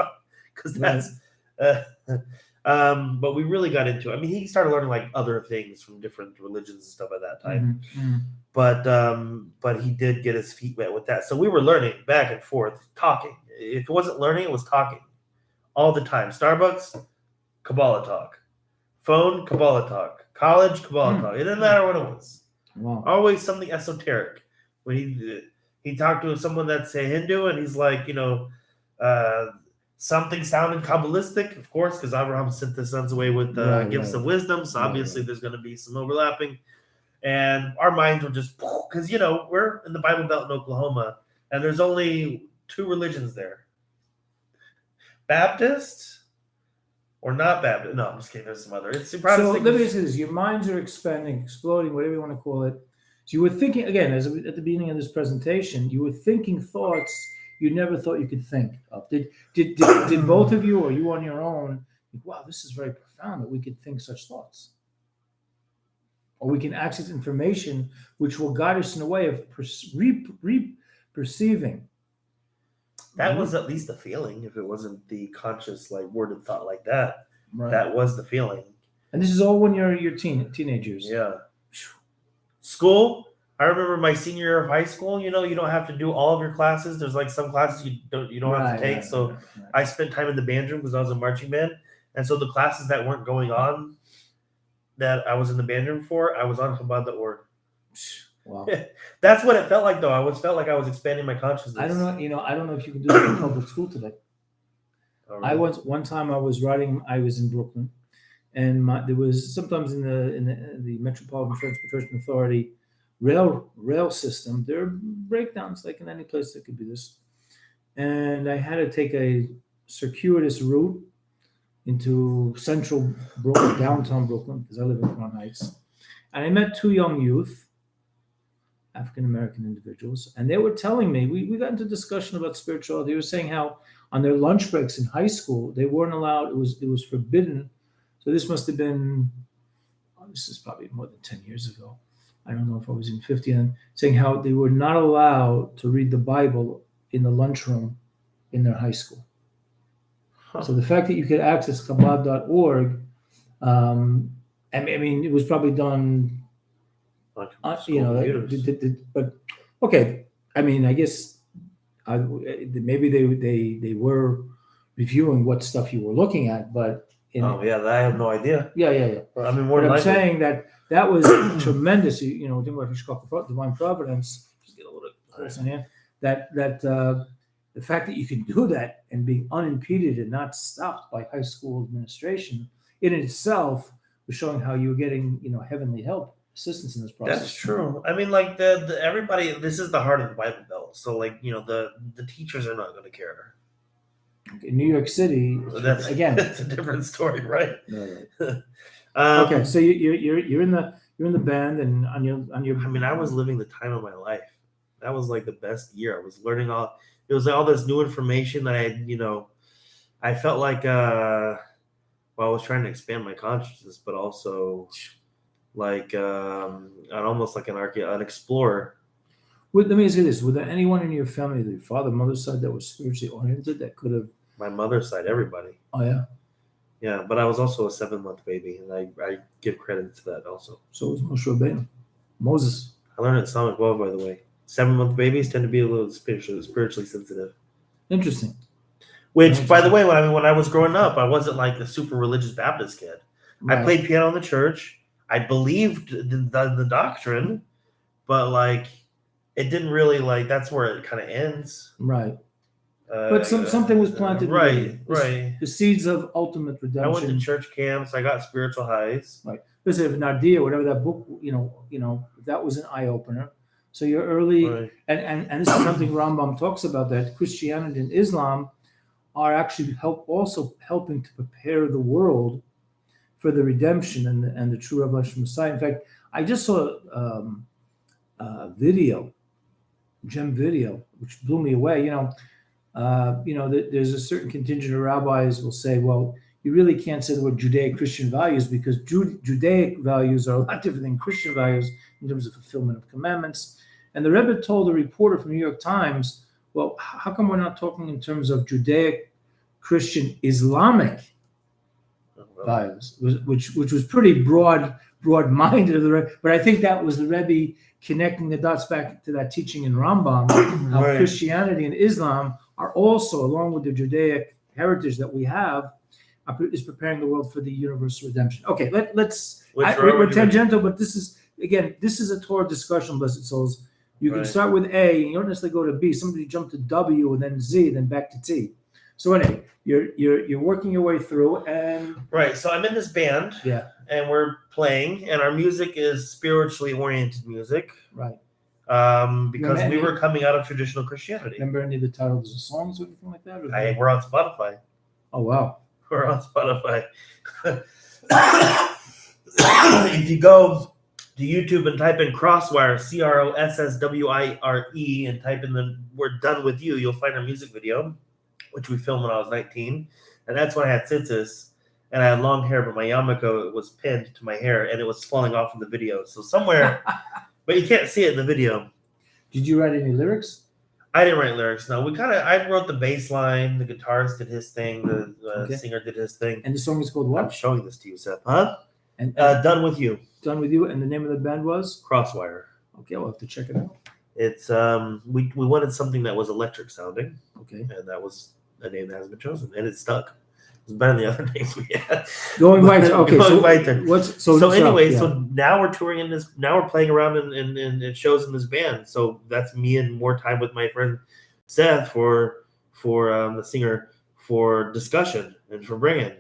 Because that's, but we really got into it. I mean, he started learning like other things from different religions and stuff at that time. Mm-hmm. But he did get his feet wet with that. So we were learning back and forth, talking. If it wasn't learning, it was talking all the time. Starbucks, Kabbalah talk. Phone, Kabbalah talk. College, Kabbalah talk. It didn't matter what it was. Wow. Always something esoteric. When he talked to someone that's a Hindu and he's like, something sounded Kabbalistic, of course, because Abraham sent his sons away with gifts of wisdom. So obviously there's going to be some overlapping. And our minds were just, because, we're in the Bible Belt in Oklahoma, and there's only 2 religions there. Baptist or not Baptist. No, I'm just kidding. There's some other. It's So let me say this. Your minds are expanding, exploding, whatever you want to call it. So you were thinking, again, as at the beginning of this presentation, you were thinking thoughts you never thought you could think of. Did both of you, or you on your own, think, wow, this is very profound that we could think such thoughts? Or we can access information which will guide us in a way of perceiving. That was at least the feeling. If it wasn't the conscious, worded thought like that, Right. that was the feeling. And this is all when you're teenagers. Yeah. School. I remember my senior year of high school. You don't have to do all of your classes. There's some classes you don't have to take. So I spent time in the band room because I was in marching band, and so the classes that weren't going on, that I was in the band room for, I was on ChaBaD.org. Wow. That's what it felt like, though. I felt like I was expanding my consciousness. I don't know. I don't know if you can do that in public school today. Oh, really? One time I was in Brooklyn, and there was sometimes in the Metropolitan Transportation Authority rail system, there are breakdowns like in any place that could be this. And I had to take a circuitous route into central Brooklyn, downtown Brooklyn, because I live in Crown Heights. And I met 2 young youth, African-American individuals, and they were telling me, we got into discussion about spirituality. They were saying how on their lunch breaks in high school, they weren't allowed, it was forbidden. So this must have been, this is probably more than 10 years ago. I don't know if I was in 50, and saying how they were not allowed to read the Bible in the lunchroom in their high school. Huh. So the fact that you could access ChaBaD.org, I mean, it was probably done, but okay. I mean, I guess maybe they were reviewing what stuff you were looking at, but I have no idea. Yeah. I mean, but I'm saying that was tremendous. Think about divine providence. Just get a little close on here. That the fact that you can do that and be unimpeded and not stopped by high school administration in itself was showing how you were getting heavenly help, assistance in this process. That's true. I mean, the everybody. This is the heart of the Bible Belt. So the teachers are not going to care. In New York City, that's a different story, right? Right. Okay, so you're in the band, and on your. I mean, I was living the time of my life. That was the best year. I was learning all. It was all this new information that I felt like I was trying to expand my consciousness, but also almost like an explorer. Let me ask you this: was there anyone in your family, your father, mother's side, that was spiritually oriented that could have? My mother's side, everybody. Oh yeah. Yeah, but I was also a 7-month baby, and I give credit to that also. So was Moshe Rabbeinu, Moses. I learned at Sonic 12, by the way. 7-month babies tend to be a little spiritually sensitive. Interesting. Which, by the way, when I was growing up, I wasn't like a super religious Baptist kid. Right. I played piano in the church. I believed the doctrine, but it didn't really that's where it kind of ends. Right. But something was planted. Right. The seeds of ultimate redemption. I went to church camps. I got spiritual highs. Right. Listen, if Nadia, whatever that book, that was an eye opener. So you're early, right. and this is something Rambam talks about, that Christianity and Islam are actually helping to prepare the world for the redemption and the true revelation of Messiah. In fact, I just saw a video, gem video, which blew me away. There's a certain contingent of rabbis will say, well, you really can't say the word Judaic-Christian values because Judaic values are a lot different than Christian values in terms of fulfillment of commandments. And the Rebbe told a reporter from New York Times, well, how come we're not talking in terms of Judaic-Christian Islamic values, which was pretty broad-minded of the Rebbe. But I think that was the Rebbe connecting the dots back to that teaching in Rambam, how right. Christianity and Islam are also, along with the Judaic heritage that we have, is preparing the world for the universe of redemption. Okay, we're tangential, but this is a Torah discussion, blessed souls. You can start with A, and you don't necessarily go to B. Somebody jump to W and then Z, then back to T. So anyway, you're working your way through, and Right. So I'm in this band, yeah, and we're playing, and our music is spiritually oriented music. right. Because we were coming out of traditional Christianity. Remember any of the titles of the songs or anything like that? Or We're on Spotify. Oh wow. We're on Spotify. If you go to YouTube and type in Crosswire, CROSSWIRE, and type in the word "Done with You," you'll find our music video, which we filmed when I was 19, and that's when I had tzitzis, and I had long hair, but my yarmulke was pinned to my hair, and it was falling off in the video. So somewhere, but you can't see it in the video. Did you write any lyrics? I didn't write lyrics. No, I wrote the bass line. The guitarist did his thing. The singer did his thing. And the song is called what? I'm showing this to you, Seth. Huh? And Done with You. Done with You. And the name of the band was Crosswire. Okay, we'll have to check it out. It's we wanted something that was electric sounding. Okay. And that was a name that hasn't been chosen, and it stuck. It's better than the other names we had. Going right. Okay. Going right there. So now we're touring in this. Now we're playing around in shows in this band. So that's me and more time with my friend Seth for the singer for discussion and for bringing.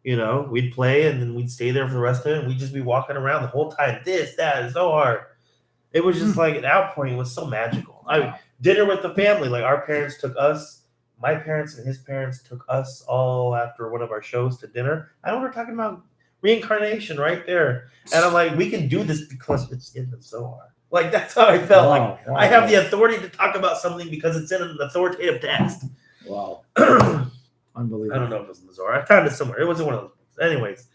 We'd play and then we'd stay there for the rest of it. And we'd just be walking around the whole time. This, that, is so hard. It was just like an outpouring. It was so magical. Dinner with the family. Like our parents took us. My parents and his parents took us all after one of our shows to dinner. I know we're talking about reincarnation right there. And I'm like, we can do this because it's in the Zohar. Like, that's how I felt. Wow. I have the authority to talk about something because it's in an authoritative text. Wow. Unbelievable. I don't know if it was in the Zohar. I found it somewhere. It wasn't one of those books. Anyways.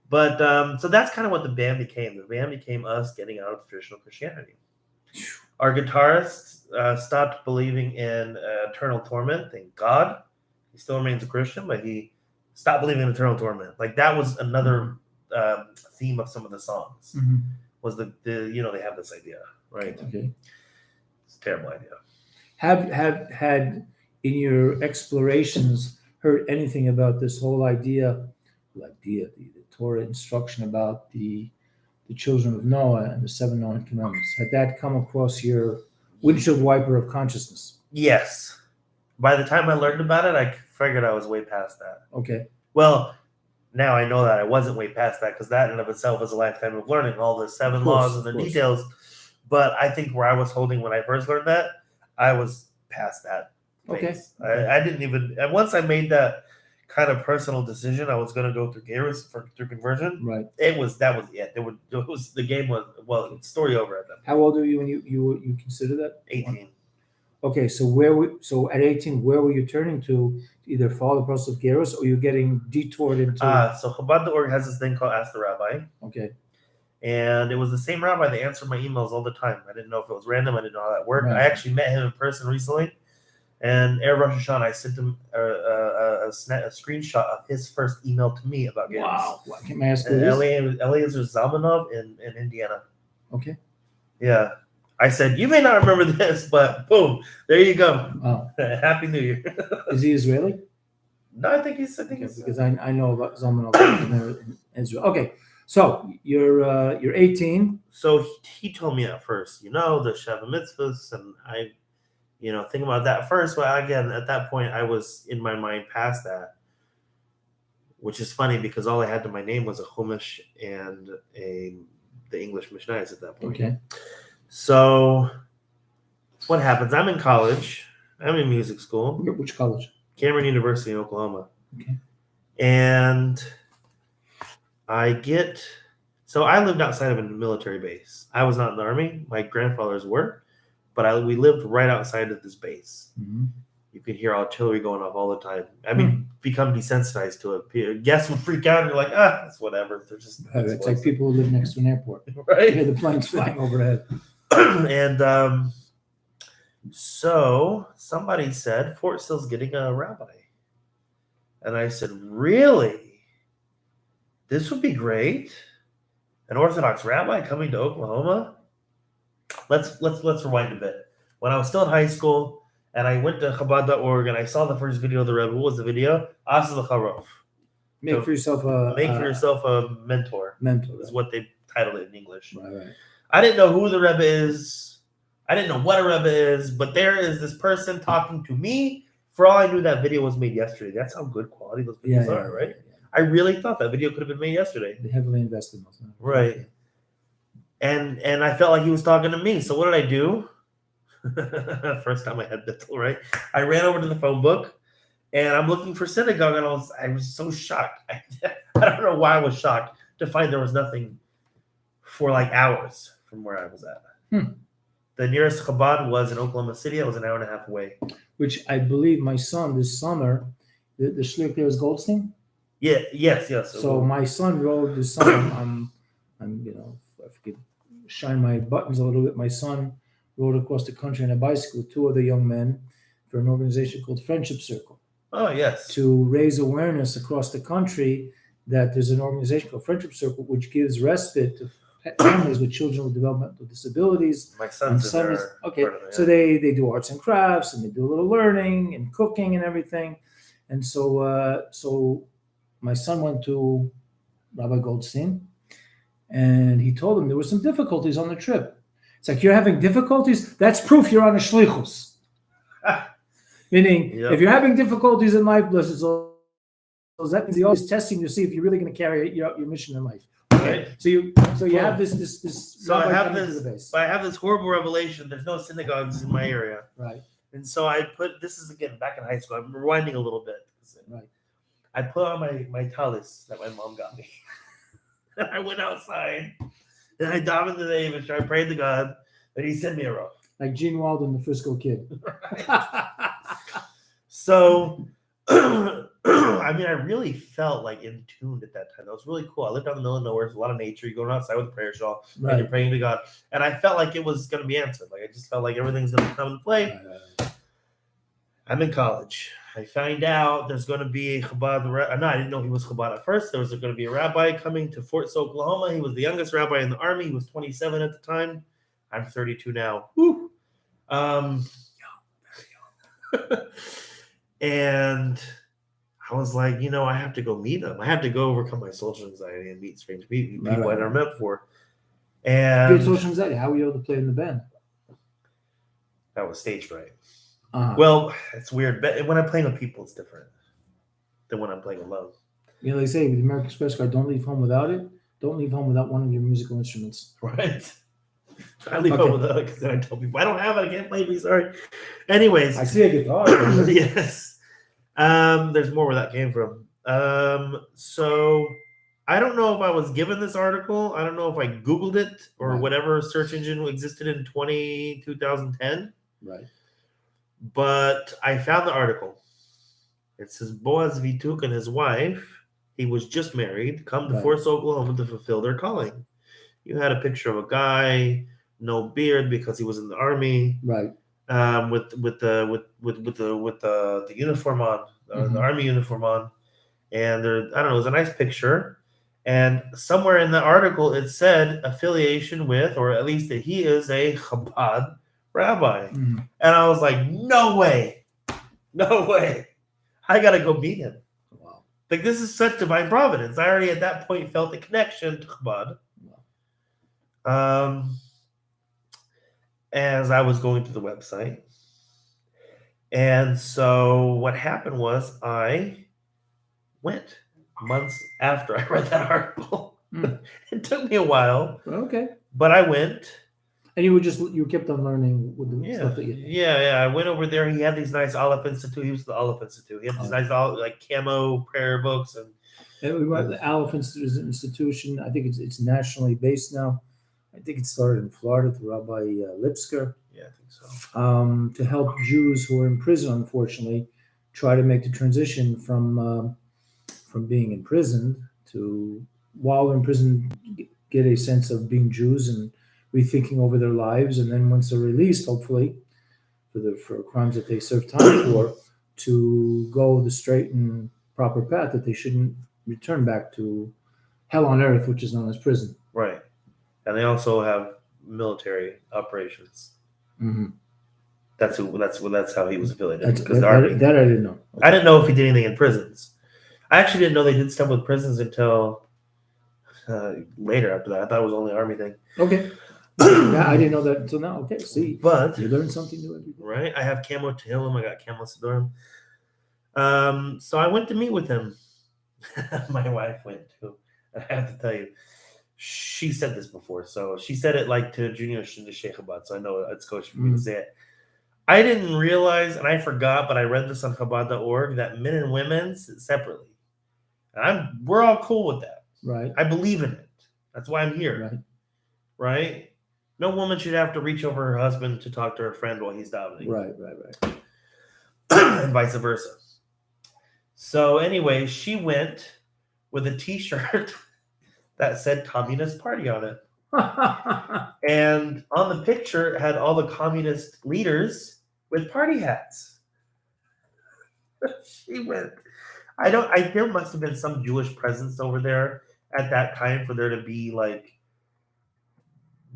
But so that's kind of what the band became. The band became us getting out of traditional Christianity. Our guitarist stopped believing in eternal torment. Thank God. He still remains a Christian, but he stopped believing in eternal torment. Like that was another theme of some of the songs. Mm-hmm. Was the they have this idea, right? Okay, it's a terrible idea. Have had in your explorations heard anything about this whole idea, the Torah instruction about the children of Noah and the 7 Noah commandments? Had that come across your windshield wiper of consciousness? Yes. By the time I learned about it, I figured I was way past that. Okay. Well, now I know that I wasn't way past that because that in of itself is a lifetime of learning all the 7 laws and the details. But I think where I was holding when I first learned that, I was past that phase. Okay. I didn't even, and once I made that kind of personal decision, I was going to go through Garrus through conversion. Right. That was it. The game was it's story over at that point. How old were you when you consider that? 18. Okay, so at 18, where were you turning to either follow the process of Garrus or you're getting detoured into? So ChaBaD.org has this thing called Ask the Rabbi. Okay. And it was the same rabbi that answered my emails all the time. I didn't know if it was random. I didn't know how that worked. Right. I actually met him in person recently. And Erev Rosh Hashanah, I sent him a screenshot of his first email to me about Garrus. Wow. Can I ask who it is? Eliezer Zalmanov in Indiana. Okay. Yeah. I said, you may not remember this, but boom, there you go. Oh. Happy New Year. Is he Israeli? No, I think he's because I know about Zalmanov in Israel. Okay. So you're 18. So he told me at first, the Sheva Mitzvahs, and I think about that first. But again, at that point, I was in my mind past that, which is funny because all I had to my name was a Chumash and the English Mishnayos at that point. Okay. So what happens? I'm in college. I'm in music school. Which college? Cameron University in Oklahoma. Okay. And I lived outside of a military base. I was not in the Army. My grandfathers were. But we lived right outside of this base. Mm-hmm. You could hear artillery going off all the time. I mean, become desensitized to it. Guests would freak out, and you're like, it's whatever. They're just. It's like people who live next to an airport, right? You hear the planes flying overhead. And so somebody said Fort Sill's getting a rabbi, and I said, really? This would be great. An Orthodox rabbi coming to Oklahoma. Let's rewind a bit. When I was still in high school and I went to ChaBaD.org and I saw the first video of the Rebbe, what was the video? Asa l'charof. Make for yourself a mentor. Mentor is what they titled it in English. Right. I didn't know who the Rebbe is. I didn't know what a Rebbe is, but there is this person talking to me For all I knew, that video was made yesterday. That's how good quality those videos are, right? Yeah. I really thought that video could have been made yesterday. They heavily invested in those. Right. And I felt like he was talking to me. So what did I do? First time I had dental, right? I ran over to the phone book and I'm looking for synagogue, and I was so shocked. I don't know why I was shocked to find there was nothing for like hours from where I was at. The nearest Chabad was in Oklahoma City. I was an hour and a half away. Which I believe my son this summer, the shliach there was Goldstein. Yeah. Yes. So my son rode this summer. I'm if I could shine my buttons a little bit. My son rode across the country on a bicycle with two other young men for an organization called Friendship Circle. Oh, yes. To raise awareness across the country that there's an organization called Friendship Circle, which gives respite to families with children with developmental disabilities. My son's in there. Okay, so they do arts and crafts, and they do a little learning and cooking and everything. And so my son went to Rabbi Goldstein, and he told him there were some difficulties on the trip. It's like, you're having difficulties? That's proof you're on a shlichus. Meaning, if you're having difficulties in life, blessed souls, that means He's always testing to see if you're really going to carry your mission in life. Okay, right. So you have this. So I have this horrible revelation. There's no synagogues in my area, right? And so I put, this is again back in high school. I'm rewinding a little bit. Right. I put on my talis that my mom got me. And I went outside and I davened the name and I prayed to God that He sent me a robe. Like Gene Wilder, the Frisco Kid. Right. So, I mean, I really felt like in tune at that time. That was really cool. I lived out in the middle of nowhere. There's a lot of nature. You're going outside with a prayer shawl, right, and you're praying to God. And I felt like it was going to be answered. Like, I just felt like everything's going to come into play. I'm in college. I find out there's going to be a Chabad. No, I didn't know he was Chabad at first. There was going to be a rabbi coming to Fort Sill, Oklahoma. He was the youngest rabbi in the army. He was 27 at the time. I'm 32 now. Woo. And I was like, I have to go meet him. I have to go overcome my social anxiety and meet strange people I never met before. And social anxiety, how were you able to play in the band? That was stage fright. Well, it's weird. But when I'm playing with people, it's different than when I'm playing alone. They say with the American Express card, don't leave home without it. Don't leave home without one of your musical instruments. Right. I leave home without it because then I tell people I don't have it. I can't play it. Sorry. Anyways, I see a guitar. Yes. There's more where that came from. So I don't know if I was given this article. I don't know if I Googled it or whatever search engine existed in 2010. Right. But I found the article. It says Boaz Vituk and his wife, he was just married, come to Fort Sill, Oklahoma to fulfill their calling. You had a picture of a guy, no beard because he was in the army, right? With the uniform on, the army uniform on, and there, I don't know, it was a nice picture. And somewhere in the article it said affiliation with, or at least that he is a Chabad rabbi. And I was like, no way, I gotta go meet him. Wow, like this is such divine providence. I already at that point felt the connection to Chabad. As I was going to the website. And so what happened was I went months after I read that article. It took me a while. Okay. But I went. And you kept on learning with the stuff that you did. Yeah. I went over there. He had these nice Aleph Institute. He was the Aleph Institute. He had these nice like camo prayer books. And the Aleph Institute is an institution. I think it's nationally based now. I think it started in Florida with Rabbi Lipsker. Yeah, I think so. To help Jews who are in prison, unfortunately, try to make the transition from being imprisoned to, while in prison, get a sense of being Jews and rethinking over their lives, and then once they're released, hopefully, for crimes that they serve time for, to go the straight and proper path, that they shouldn't return back to hell on earth, which is known as prison. Right. And they also have military operations. Mm-hmm. That's how he was affiliated. That I didn't know. Okay. I didn't know if he did anything in prisons. I actually didn't know they did stuff with prisons until later after that. I thought it was only an army thing. Okay. I didn't know that until now. Okay, see. But you learn something new every day. Right? I have camo Tehillim. I got camo Sidurim. So I went to meet with him. My wife went too. I have to tell you, she said this before. So she said it like to Junior ChaBaD. So I know it's kosher for me to say it. I didn't realize, and I forgot, but I read this on Chabad.org that men and women sit separately. And we're all cool with that. Right. I believe in it. That's why I'm here. Right? No woman should have to reach over her husband to talk to her friend while he's davening. Right. And vice versa. So anyway, she went with a T-shirt that said Communist Party on it. And on the picture, it had all the communist leaders with party hats. She went. There must have been some Jewish presence over there at that time for there to be like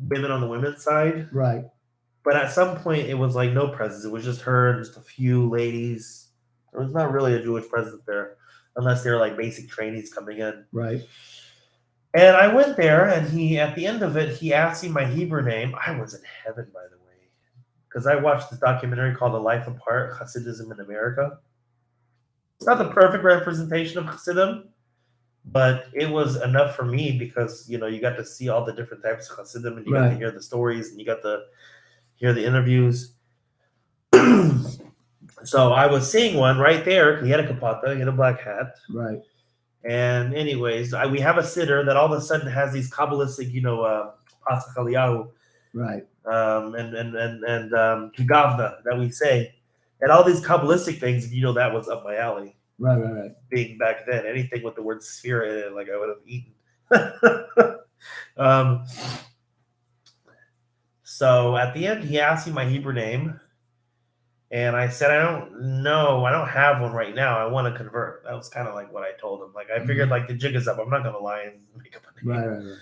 women on the women's side. Right. But at some point, it was like no presence. It was just her and just a few ladies. There was not really a Jewish presence there, unless they were like basic trainees coming in. Right. And I went there, and at the end of it, he asked me my Hebrew name. I was in heaven, by the way, because I watched this documentary called "A Life Apart: Hasidism in America." It's not the perfect representation of Hasidim, but it was enough for me because you got to see all the different types of Hasidim, and you got to hear the stories, and you got to hear the interviews. So I was seeing one right there. He had a kapata, he had a black hat. Right. And anyways, we have a sitter that all of a sudden has these Kabbalistic, Pasach Eliyahu. Right. And Kigavna that we say. And all these Kabbalistic things, and that was up my alley. Right. Being back then, anything with the word sphere in it, like I would have eaten. So at the end, he asked me my Hebrew name. And I said, I don't know. I don't have one right now. I want to convert. That was kind of like what I told him. Like, I figured, like, the jig is up. I'm not going to lie and make up a name. Right.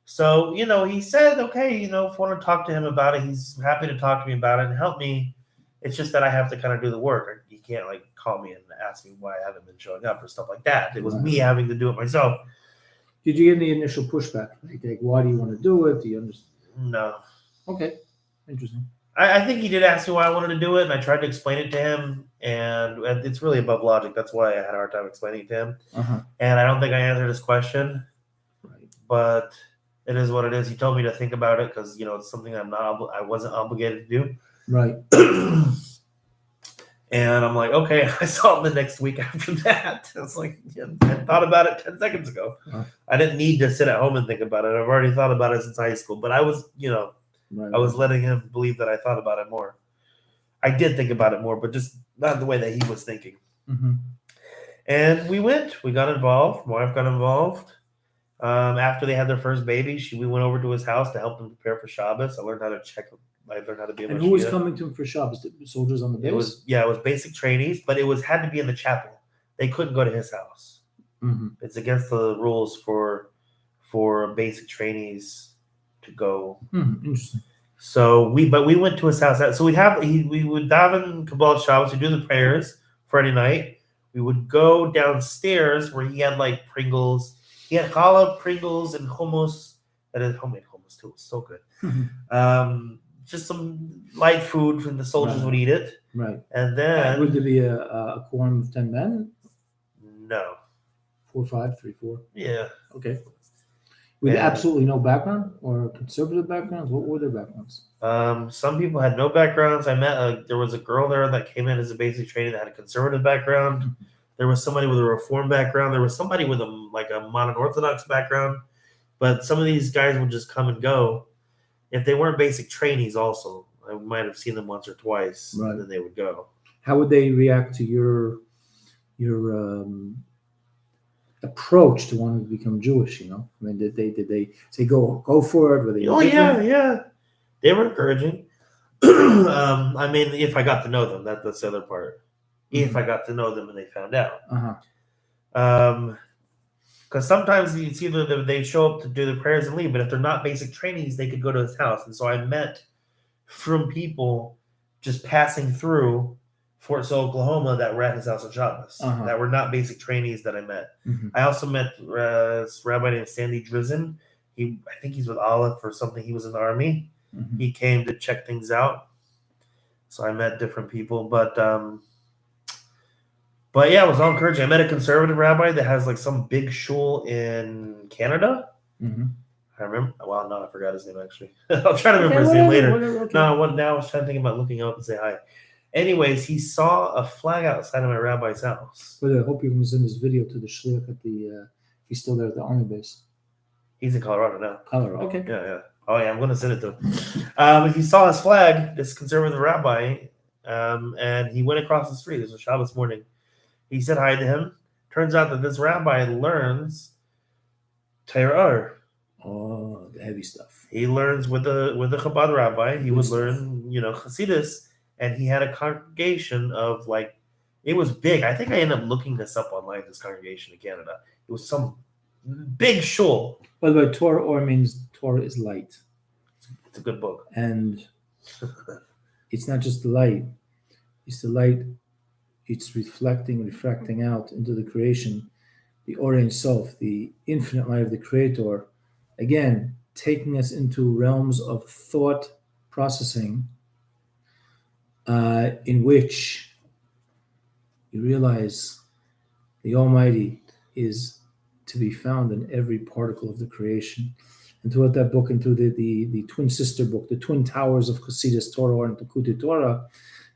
So, he said, okay, if you want to talk to him about it, he's happy to talk to me about it and help me. It's just that I have to kind of do the work. He can't, like, call me and ask me why I haven't been showing up or stuff like that. It was me having to do it myself. Did you get any initial pushback? Like, why do you want to do it? Do you understand? No. Okay. Interesting. I think he did ask me why I wanted to do it, and I tried to explain it to him, and it's really above logic. That's why I had a hard time explaining it to him. And I don't think I answered his question, but it is what it is. He told me to think about it because, it's something I wasn't obligated to do. Right. And I'm like, okay. I saw him the next week after that. I was like, I thought about it 10 seconds ago. I didn't need to sit at home and think about it. I've already thought about it since high school, but I was, I was letting him believe that I thought about it more. I did think about it more, but just not the way that he was thinking. And we got involved. My wife got involved. After they had their first baby, we went over to his house to help them prepare for Shabbos. I learned how to be able to. And who was coming to him for Shabbos? The soldiers on the base? It was basic trainees, but it had to be in the chapel. They couldn't go to his house. It's against the rules for basic trainees to go. Interesting. So we went to his house. So we would daven Kabbalah Shabbos. We do the prayers Friday night. We would go downstairs where he had like Pringles. He had challah, Pringles, and hummus. That is homemade hummus too. It was so good. Just some light food, and the soldiers would eat it. Right. And then would there be a quorum of 10 men? No. 4, 5, 3, 4. Yeah. Okay. With absolutely no background or conservative backgrounds? What were their backgrounds? Some people had no backgrounds. I met there was a girl there that came in as a basic trainee that had a conservative background. There was somebody with a reform background. There was somebody with a modern Orthodox background. But some of these guys would just come and go. If they weren't basic trainees also, I might have seen them once or twice, and then they would go. How would they react to your approach to wanting to become Jewish? I mean, did they say go for it? Were they yeah, they were encouraging. I mean, if I got to know them, that's the other part. If I got to know them and they found out, because sometimes it's either they show up to do the prayers and leave, but if they're not basic trainees, they could go to his house. And so I met from people just passing through Fort Sill, Oklahoma, that were at his house on Shabbos, that were not basic trainees that I met. I also met a rabbi named Sandy Drizzen. I think he's with Aleph or something. He was in the army. He came to check things out. So I met different people. But But yeah, it was all encouraging. I met a conservative rabbi that has like some big shul in Canada. Mm-hmm. I remember. Well, no, I forgot his name actually. I'll try to remember his name later. Okay. No, now I was trying to think about looking up and say hi. Anyways, he saw a flag outside of my rabbi's house. But I hope you can send this video to the shliach at the. He's still there at the army base. He's in Colorado now. Colorado. Okay. Yeah. Oh yeah, I'm gonna send it to him. He saw his flag, this conservative rabbi, and he went across the street. It was a Shabbos morning. He said hi to him. Turns out that this rabbi learns Torah. Oh, the heavy stuff. He learns with the Chabad rabbi. He would learn, Chassidus, and he had a congregation of like, it was big. I think I ended up looking this up online. This congregation in Canada. It was some big shul. By the way, Torah or means Torah is light. It's a good book, and it's not just the light. It's the light. It's refracting out into the creation, the Or Ein Sof, the infinite light of the Creator. Again, taking us into realms of thought processing, in which you realize the Almighty is to be found in every particle of the creation. And throughout that book, and through the twin sister book, the twin towers of Chassidus, Torah and Likutei Torah,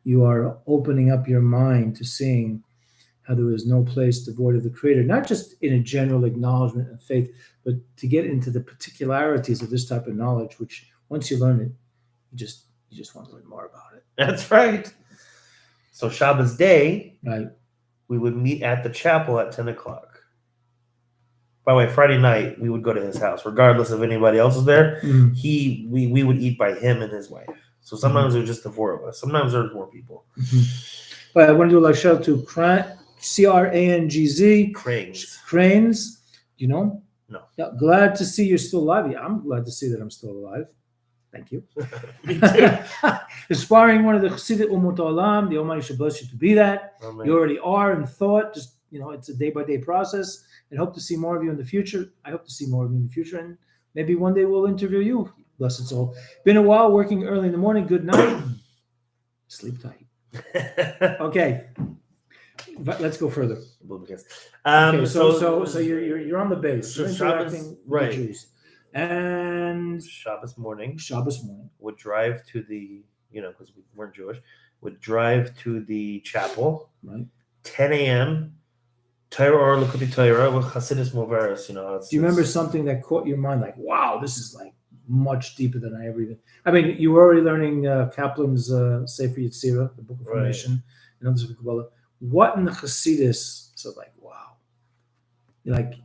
you are opening up your mind to seeing how there is no place devoid of the Creator, not just in a general acknowledgement of faith, but to get into the particularities of this type of knowledge, which once you learn it, you just want to learn more about it. That's right. So Shabbos day, Right. we would meet at the chapel at 10 o'clock. By the way, Friday night, we would go to his house, regardless if anybody else was there. Mm-hmm. We would eat by him and his wife. So sometimes it was just the four of us. Sometimes there was more people. Mm-hmm. But I want to do a shout out to CRANGZ. Cranes. You know? No. Yeah, glad to see you're still alive. Yeah, I'm glad to see that I'm still alive. Thank you. Me too. Aspiring one of the Chassidut Umot Olam, the Almighty should bless you to be that. Amen. You already are in thought. Just, it's a day-by-day process. And hope to see more of you in the future. I hope to see more of you in the future. And maybe one day we'll interview you. Bless it all. Been a while working early in the morning. Good night. Sleep tight. Okay. Let's go further. Okay, so you're on the base. You're interacting with the Jews. And Shabbos morning would drive to the, because we weren't Jewish, would drive to the chapel. Right. 10 a.m. Torah or Likutei Torah with Chassidus Moveris. Do you remember something that caught your mind? Like, wow, this is like much deeper than I ever even. I mean, you were already learning Kaplan's Sefer Yetzirah, the Book of Formation, and others of Kabbalah. What in the Chassidus? So like, wow, like,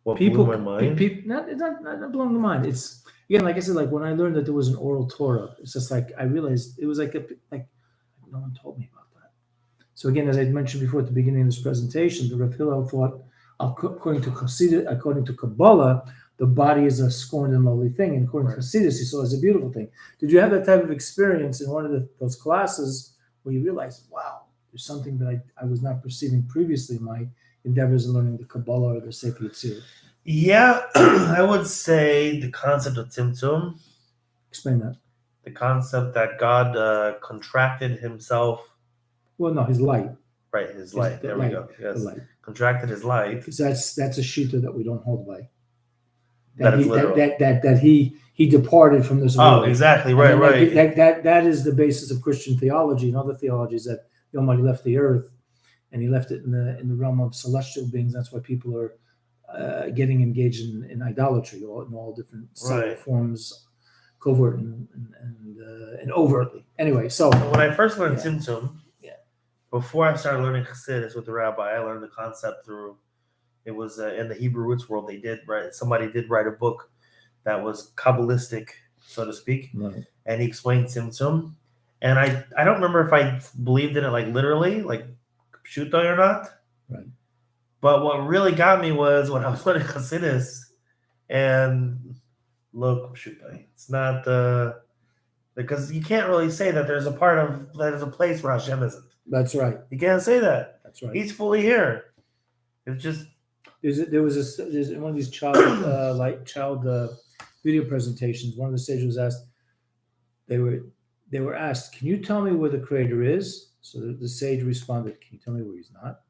what people, blew my mind? Not blowing the mind. It's again, like I said, like when I learned that there was an oral Torah, it's just like I realized it was like no one told me about that. So again, as I mentioned before at the beginning of this presentation, the Rav Hillel thought, according to Chassidus, according to Kabbalah, the body is a scorned and lowly thing, and according to Chassidus, he saw it as a beautiful thing. Did you have that type of experience in one of those classes where you realized, wow, there's something that I was not perceiving previously in my endeavors in learning the Kabbalah or the Sefer Yetzirah? Yeah, I would say the concept of Tzimtzum. Explain that. The concept that God contracted himself. Well, no, his light. Right, his light. There we go. Yes. The light. Contracted his light. Because that's a shita that we don't hold by. That he departed from this world. Oh, exactly. Right. That is the basis of Christian theology and other theologies, that the Almighty left the earth and he left it in the realm of celestial beings. That's why people are getting engaged in idolatry, in all different forms, covert and overtly. Anyway, so when I first learned Tzimtzum, before I started learning Chassidus with the rabbi, I learned the concept through. It was in the Hebrew roots world. Somebody did write a book that was Kabbalistic, so to speak, and he explained Tzimtzum. And I don't remember if I believed in it like literally, like pshuto or not. Right. But what really got me was when I was learning Chassidus, and look, pshuto. It's not because you can't really say that there's a place where Hashem isn't. That's right. You can't say that. That's right. He's fully here. It's just there's one of these child video presentations. One of the sages was asked. They were asked, "Can you tell me where the Creator is?" So the sage responded, "Can you tell me where he's not?"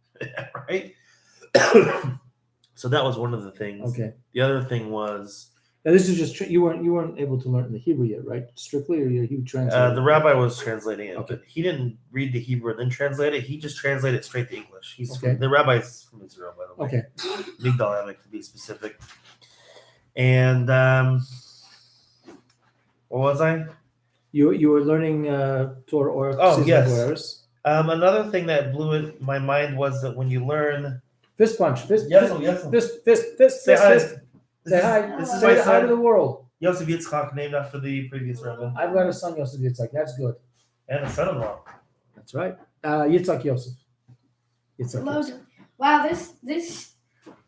Right. So that was one of the things. Okay. The other thing was Now this is just you weren't able to learn the Hebrew yet, right? Strictly, or you translated? the rabbi was translating it, Okay. but he didn't read the Hebrew and then translate it. He just translated it straight to English. He's Okay. the rabbi's from Israel, by the way. Okay. Migdal Emek, to be specific. And what was I? You were learning Torah or Oh, seasonal yes. wares. Another thing that blew my mind was that when you learn Fist punch. Fist. Yes, fist, yes. Fist. Fist. Fist. Say Fist. hi. Fist. Say hi. This is Say my hi to the son, world. Yosef Yitzchak, named after the previous rabbi, I've got a son, Yosef Yitzhak. That's good. and a son-in-law. That's right. Yitzhak Yosef. Yitzhak Yosef. Wow,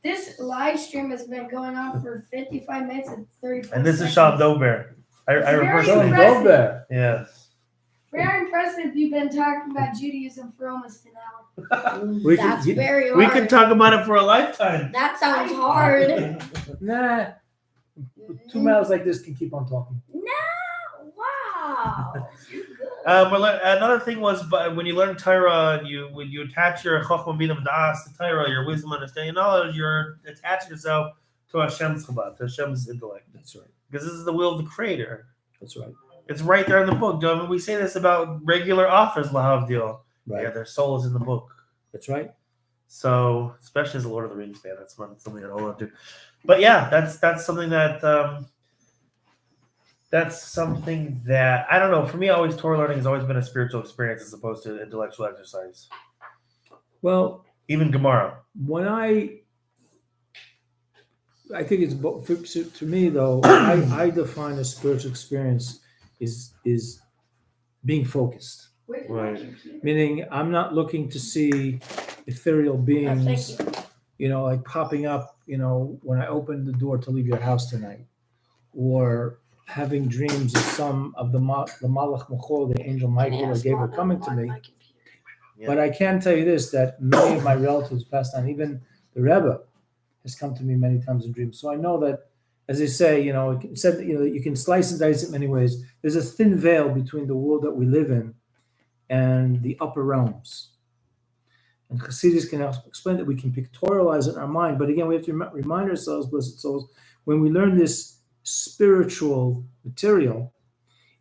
this live stream has been going on for 55 minutes and 34 And this is seconds. Sham Dober. I reversed Don't it. impressive. go there. Yes. Very impressive you've been talking about Judaism for almost an hour. We That's can, very hard. We could talk about it for a lifetime. That sounds hard. nah. 2 miles like this can keep on talking. No! Wow. You're good. Another thing was, but when you learn Torah and when you attach your Chochmah Binah Da'as to Torah, your wisdom, understanding, knowledge, you're attaching yourself to Hashem's Chabad, to Hashem's intellect. That's right. Because this is the will of the Creator. That's right. It's right there in the book. I mean, we say this about regular authors, Lahavdil. Right. Yeah, their soul is in the book. That's right. So, especially as a Lord of the Rings fan, that's something I hold on to. But yeah, that's something that I don't know. For me, always Torah learning has always been a spiritual experience as opposed to intellectual exercise. Well, Even Gemara. when I think it's both. To me, though, I define a spiritual experience is being focused. Where did Right. my computer- Meaning, I'm not looking to see ethereal Oh, beings, thank you. like popping up, when I open the door to leave your house tonight, or having dreams of some of the Malach Machol, the angel Michael Yeah, or small Gabriel coming to one on me. my computer. Yeah. But I can tell you this, that many of my relatives passed on, even the Rebbe has come to me many times in dreams. So I know that, as they say, it said, you can slice and dice it many ways. There's a thin veil between the world that we live in and the upper realms. And Chassidus can explain that we can pictorialize it in our mind. But again, we have to remind ourselves, blessed souls, when we learn this spiritual material,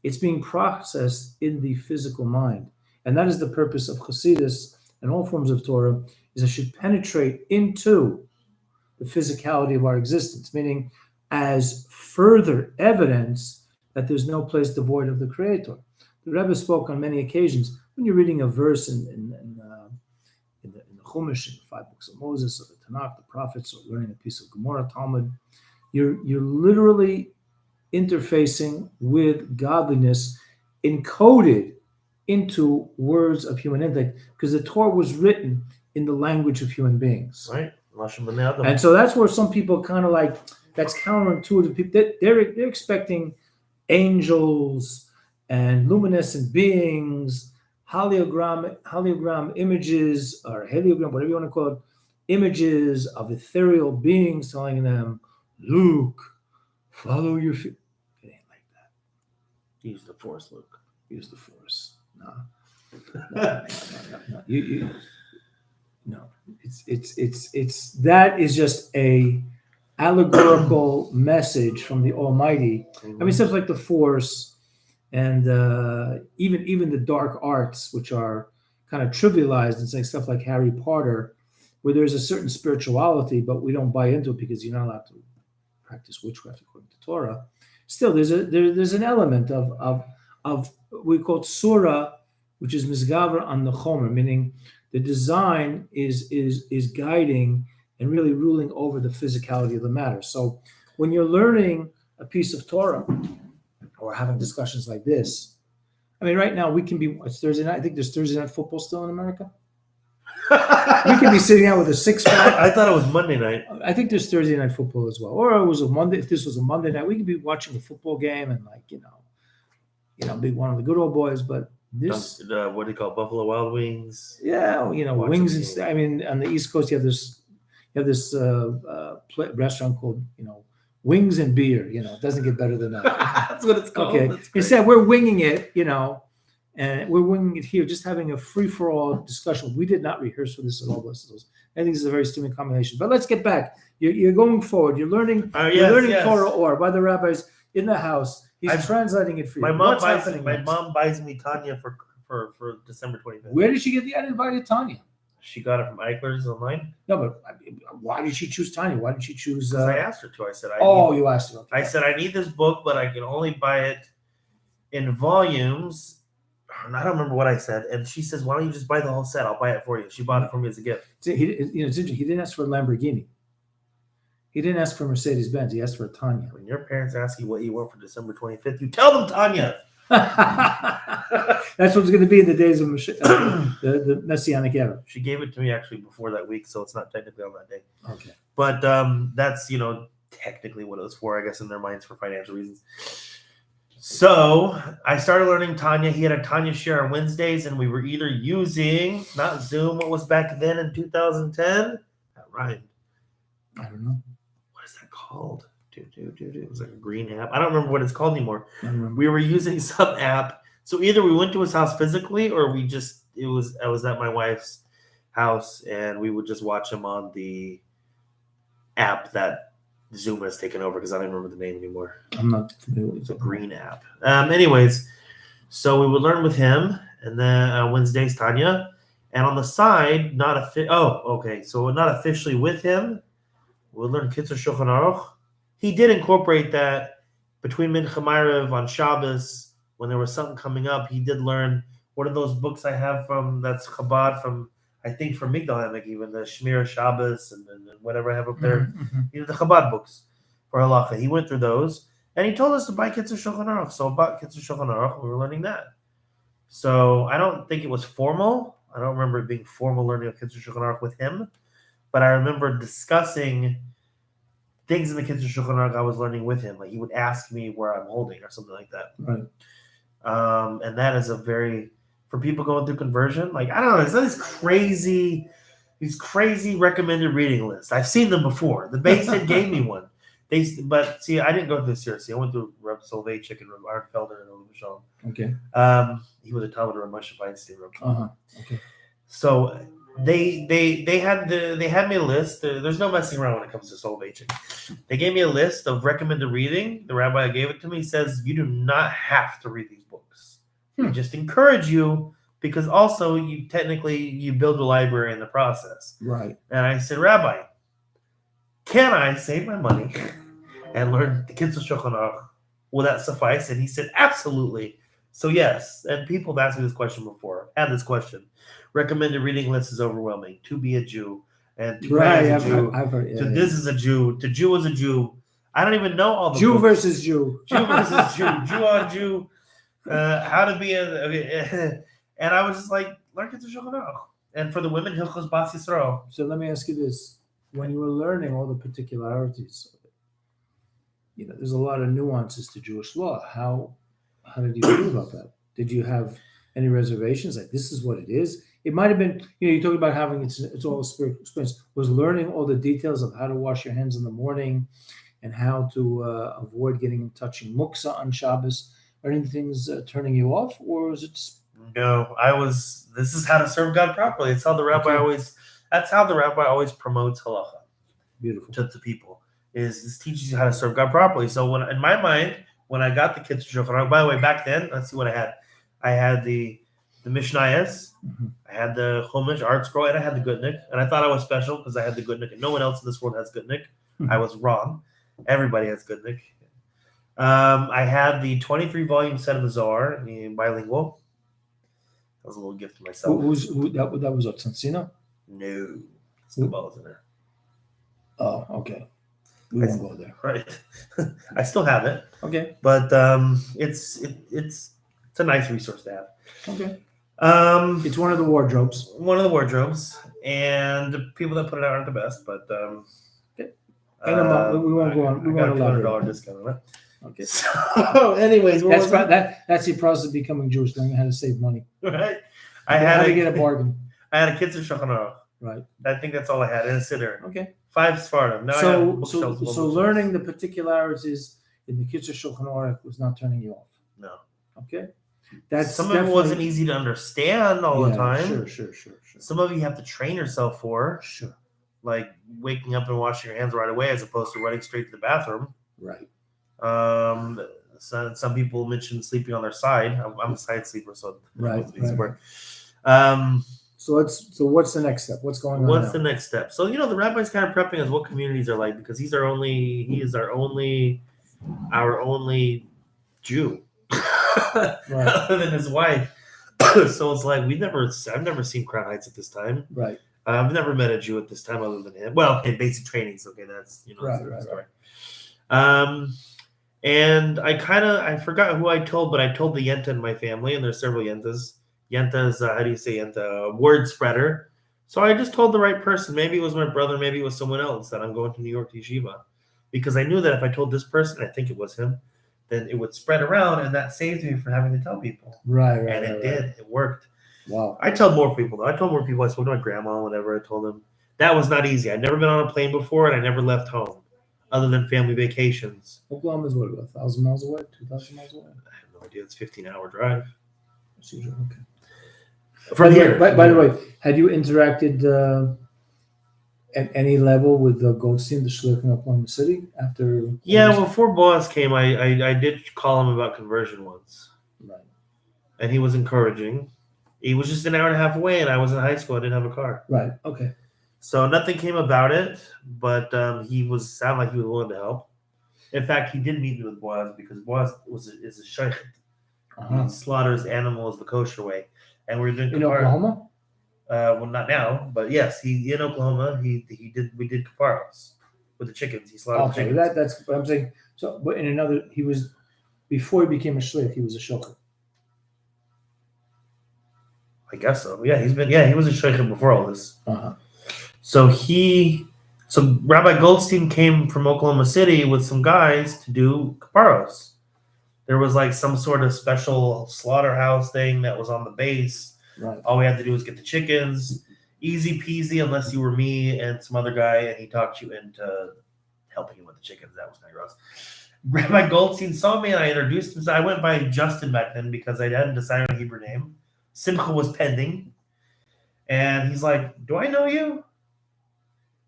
it's being processed in the physical mind. And that is the purpose of Chassidus and all forms of Torah, is it should penetrate into the physicality of our existence, meaning as further evidence that there's no place devoid of the Creator. The Rebbe spoke on many occasions, when you're reading a verse in the Chumash, in the 5 books of Moses, or the Tanakh, the prophets, or learning a piece of Gemara, Talmud, you're literally interfacing with godliness encoded into words of human intellect, because the Torah was written in the language of human beings. Right? Lashon B'nei Adam. And so that's where some people kind of like, that's counterintuitive. People, they're expecting angels and luminescent beings, hologram images, or heliogram, whatever you want to call it, images of ethereal beings telling them, Luke, follow your feet. It ain't like that. Use the Force, Luke. Use the Force. No. No. It's that is just a allegorical message from the Almighty. I mean, stuff like the Force and even the dark arts, which are kind of trivialized and saying stuff like Harry Potter, where there's a certain spirituality, but we don't buy into it because you're not allowed to practice witchcraft according to Torah. Still, there's an element of we call it surah, which is misgaver on the chomer, meaning the design is guiding and really ruling over the physicality of the matter. So when you're learning a piece of Torah or having discussions like this, I mean, right now it's Thursday night. I think there's Thursday night football still in America. We could be sitting out with a six-pack. I thought it was Monday night. I think there's Thursday night football as well, or it was a Monday. If this was a Monday night, we could be watching a football game and be one of the good old boys. But this, What do you call it? Buffalo Wild Wings? yeah, Watch wings the and I mean, on the East Coast, you have this restaurant called Wings and Beer. It doesn't get better than that. That's what it's called. Okay, That's great. instead we're winging it, And we're winging it here, just having a free-for-all discussion. We did not rehearse for this at all, blessed souls. I think this is a very stimulating combination. But let's get back. You're going forward. You're learning. You're learning Torah or by the rabbis in the house. He's translating it for you. My mom What's happening? My next? mom buys me Tanya for December 25th. Where did she get the uninvited Tanya? She got it from Eichler's online. No, but why did she choose Tanya? Why didn't she choose? I asked her to. I said, you asked her. Okay. I said, I need this book, but I can only buy it in volumes. And I don't remember what I said. And she says, why don't you just buy the whole set? I'll buy it for you. She bought it for me as a gift. It's interesting. He didn't ask for a Lamborghini. He didn't ask for a Mercedes Benz. He asked for a Tanya. When your parents ask you what you want for December 25th, you tell them Tanya. That's what's going to be in the days of the Messianic era. She gave it to me actually before that week, so it's not technically on that day. Okay. But that's, technically what it was for, I guess, in their minds for financial reasons. So I started learning Tanya. He had a Tanya share on Wednesdays, and we were either using, not Zoom, what was back then in 2010? That rhymed. I don't know. What is that called? It was like a green app. I don't remember what it's called anymore. I don't remember. We were using some app. So either we went to his house physically, or I was at my wife's house, and we would just watch him on the app that Zoom has taken over, because I don't remember the name anymore. I'm not familiar with It's a green app. Anyways, so we would learn with him, and then Wednesday's Tanya, and on the side, not officially with him, we'll learn Kitzur Shulchan Aruch. He did incorporate that between Mincha Ma'ariv on Shabbos, when there was something coming up. He did learn one of those books I have that's ChaBaD from, I think, from Migdal Hamek, even the Shmir Shabbos and whatever I have up there. Mm-hmm. The ChaBaD books for halacha. He went through those, and he told us to buy Kitzur Shulchan Aruch. So about Kitzur Shulchan Aruch, we were learning that. So I don't think it was formal. I don't remember it being formal learning of Kitzur Shulchan Aruch with him, but I remember discussing things in the Kitzur Shulchan Aruch I was learning with him. Like he would ask me where I'm holding or something like that. Right. And that is for people going through conversion, like, I don't know, it's these crazy recommended reading lists. I've seen them before. The Beis Din gave me one. But see, I didn't go through this seriously. I went through Reb Soloveitchik and Reb Arnfelder and Reb Shalom. Okay. He was a Talmud of Reb Moshe Feinstein. Okay. So they had me a list. There's no messing around when it comes to Soloveitchik. They gave me a list of recommended reading. The rabbi who gave it to me says you do not have to read these books. We just encourage you, because also you build a library in the process. Right. And I said, Rabbi, can I save my money and learn the Kitzur Shulchan Aruch? Will that suffice? And he said, absolutely. So yes, and people have asked me this question before. I've had this question. Recommended reading list is overwhelming. To be a Jew, and to pray as a Jew. I've heard, yeah, This is a Jew. To Jew is a Jew. I don't even know all the Jew books. versus Jew. Jew versus Jew. Jew on Jew. How to be and I was just like, learn Kitzur Shulchan Aruch. And for the women, Hilchos Bas Yisrael. So let me ask you this: when you were learning all the particularities of it, there's a lot of nuances to Jewish law. How did you feel about that? Did you have any reservations? Like, this is what it is. It might have been, you talk about having it's all a spiritual experience. Was learning all the details of how to wash your hands in the morning and how to avoid getting in touching muksa on Shabbos. Are any things turning you off, or is it just... No, this is how to serve God properly. It's how the rabbi always promotes halacha. Beautiful. To people. This teaches you how to serve God properly. So in my mind, when I got the Kitzur Shulchan Aruch, by the way, back then, let's see what I had. I had the Mishnayos, I had the Chumash Art Scroll, and I had the Gutnik. And I thought I was special because I had the Gutnik, and no one else in this world has Gutnik. I was wrong. Everybody has Gutnik. I had the 23-volume set of the Zohar, in bilingual. That was a little gift to myself. That was what, Sansino? No. Kabbalah's in there. Oh, okay. We won't go there. Right. I still have it. Okay. But it's a nice resource to have. Okay. It's one of the wardrobes. And the people that put it out aren't the best, but okay. We won't go on. We won't elaborate. $200 discount on it. Okay. So, anyways, that's the process of becoming Jewish, learning how to save money. Right. How to get a bargain. I had a Kitzur Shulchan Aruch. Right. I think that's all I had in a sitter. Okay. 5 Sfardim. Now So learning the particularities in the Kitzur Shulchan Aruch was not turning you off. No. Okay. That's some of it wasn't easy to understand all the time. Sure. Some of you have to train yourself for, Sure. like waking up and washing your hands right away as opposed to running straight to the bathroom. Right. Some people mentioned sleeping on their side. I'm a side sleeper, so Right. So what's the next step? What's going on? What's the next step? So the rabbi's kind of prepping us what communities are like, because he is our only Jew, other than his wife. So it's like I've never seen Crown Heights at this time. Right. I've never met a Jew at this time other than him. Well, okay, basic trainings. Okay, that's Right. And I forgot who I told, but I told the Yenta in my family, and there's several Yentas. Yenta is how do you say Yenta? Word spreader. So I just told the right person. Maybe it was my brother, maybe it was someone else, that I'm going to New York to Yeshiva, because I knew that if I told this person, I think it was him, then it would spread around, and that saved me from having to tell people. Right. And it did. It worked. Wow. I tell more people, though. I told more people. I spoke to my grandma whenever I told them. That was not easy. I'd never been on a plane before, and I never left home, other than family vacations. Oklahoma is what, about 1,000 miles away? 2,000 miles away? I have no idea. It's a 15-hour drive. Okay. From here. By the way, had you interacted at any level with Goldstein, the Shliach in Oklahoma City, after? Yeah, well, before Boaz came, I did call him about conversion once. Right. And he was encouraging. He was just an hour and a half away, and I was in high school. I didn't have a car. Right. Okay. So nothing came about it, but he sounded like he was willing to help. In fact, he did meet me with Boaz, because Boaz is a shaykh. He slaughters animals the kosher way, and we're doing in Oklahoma. Well, not now, but yes, he in Oklahoma. We did kaparos with the chickens. He slaughtered the chickens. That's what I'm saying. So, but before he became a shliach, he was a shochet. I guess so. Yeah, he was a shochet before all this. So Rabbi Goldstein came from Oklahoma City with some guys to do kaparos. There was like some sort of special slaughterhouse thing that was on the base. Right. All we had to do was get the chickens. Easy peasy, unless you were me and some other guy, and he talked you into helping him with the chickens. That was kind of gross. Rabbi Goldstein saw me, and I introduced him. So I went by Justin back then, because I hadn't decided on a Hebrew name. Simcha was pending. And he's like, "Do I know you?"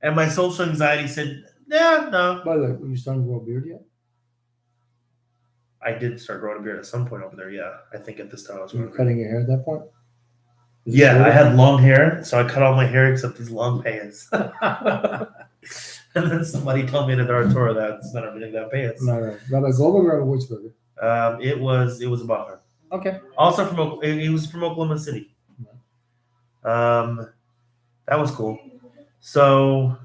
And my social anxiety said, "Yeah, no." By the way, were you starting to grow a beard yet? I did start growing a beard at some point over there, yeah. I think at this time I was You were cutting your hair at that point? Yeah, I had long hair, so I cut all my hair except these long pants. And then somebody told me in the Torah that's not everything that pants. No. Rabbi Goldberg or Rabbi Wurzburger? It was a Bacher. Okay. Also he was from Oklahoma City. That was cool. So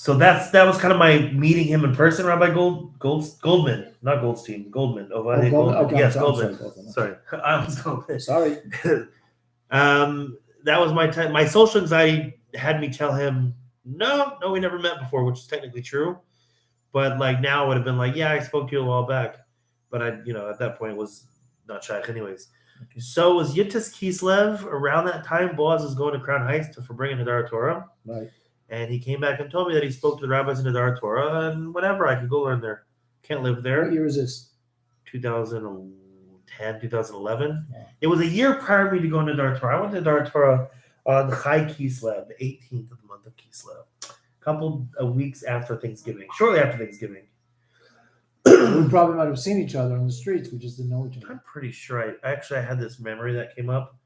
that was kind of my meeting him in person, Rabbi Goldman, not Goldstein, Goldman. Goldman. Okay, yes, Goldman. Sorry, I was Goldman. Sorry. That was my time. My social anxiety had me tell him, no, we never met before, which is technically true. But like now I would have been like, yeah, I spoke to you a while back. But at that point it was not shaykh anyways. Okay. So it was Yittis Kislev. Around that time, Boaz was going to Crown Heights for bringing Hadar Torah. Right. And he came back and told me that he spoke to the rabbis in Hadar Torah, and whatever, I could go learn there. Can't live there. What year is this? 2010, 2011. Yeah. It was a year prior to me to go into Hadar Torah. I went to Hadar Torah on Chai Kislev, the 18th of the month of Kislev. A couple of weeks after Thanksgiving, shortly after Thanksgiving. We probably might have seen each other on the streets. We just didn't know each other. I'm pretty sure. I had this memory that came up.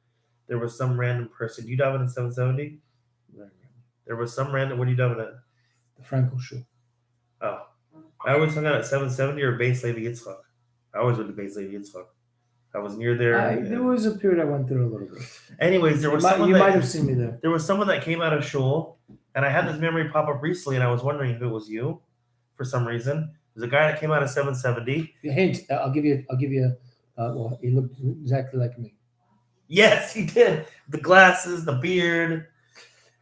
There was some random person. You dive in 770? Right. There was some random. What are you diving at? The Frankel shoe. Oh, I always hung out at 770 or Beis Levi Yitzchak. I always went to Beis Levi Yitzchak. I was near there. There was a period I went through a little bit. Anyways, there was someone you might have seen me there. There was someone that came out of shul, and I had this memory pop up recently, and I was wondering if it was you, for some reason. There's a guy that came out of 770. Hint. I'll give you. Well, he looked exactly like me. Yes, he did. The glasses, the beard.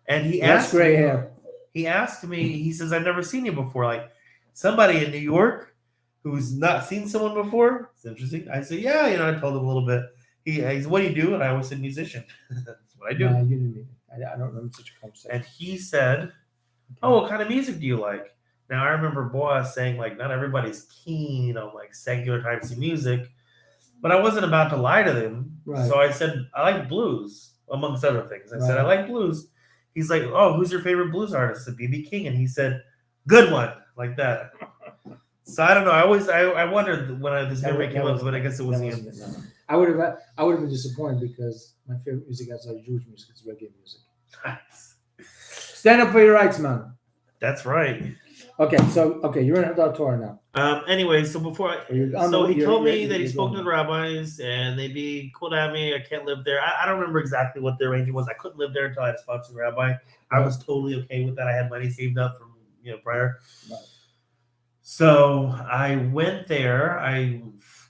And he asked gray hair. He asked me, he says, I've never seen you before. Like somebody in New York who's not seen someone before. It's interesting. I said, yeah, I told him a little bit. He said, what do you do? And I always said musician. That's what I do. No, you didn't mean it. I don't remember such a conversation. And he said, oh, what kind of music do you like? Now, I remember Boaz saying, like, not everybody's keen on, like, secular types of music. But I wasn't about to lie to them. Right. So I said, I like blues, amongst other things. I said, I Right. like blues. He's like, oh, who's your favorite blues artist? I said, B.B. King. And he said, good one, like that. So I don't know. I wondered when this memory came up, but I guess it was him. No. I would have been disappointed because my favorite music outside of Jewish music is reggae music. Nice. Stand up for your rights, man. That's right. Okay, you're in Hadar Torah now. Anyway, so before he told me that he spoke to the rabbis and they'd be cool to have me. I can't live there. I don't remember exactly what the arrangement was. I couldn't live there until I had a sponsored rabbi. I was totally okay with that. I had money saved up from prior. Right. So I went there. I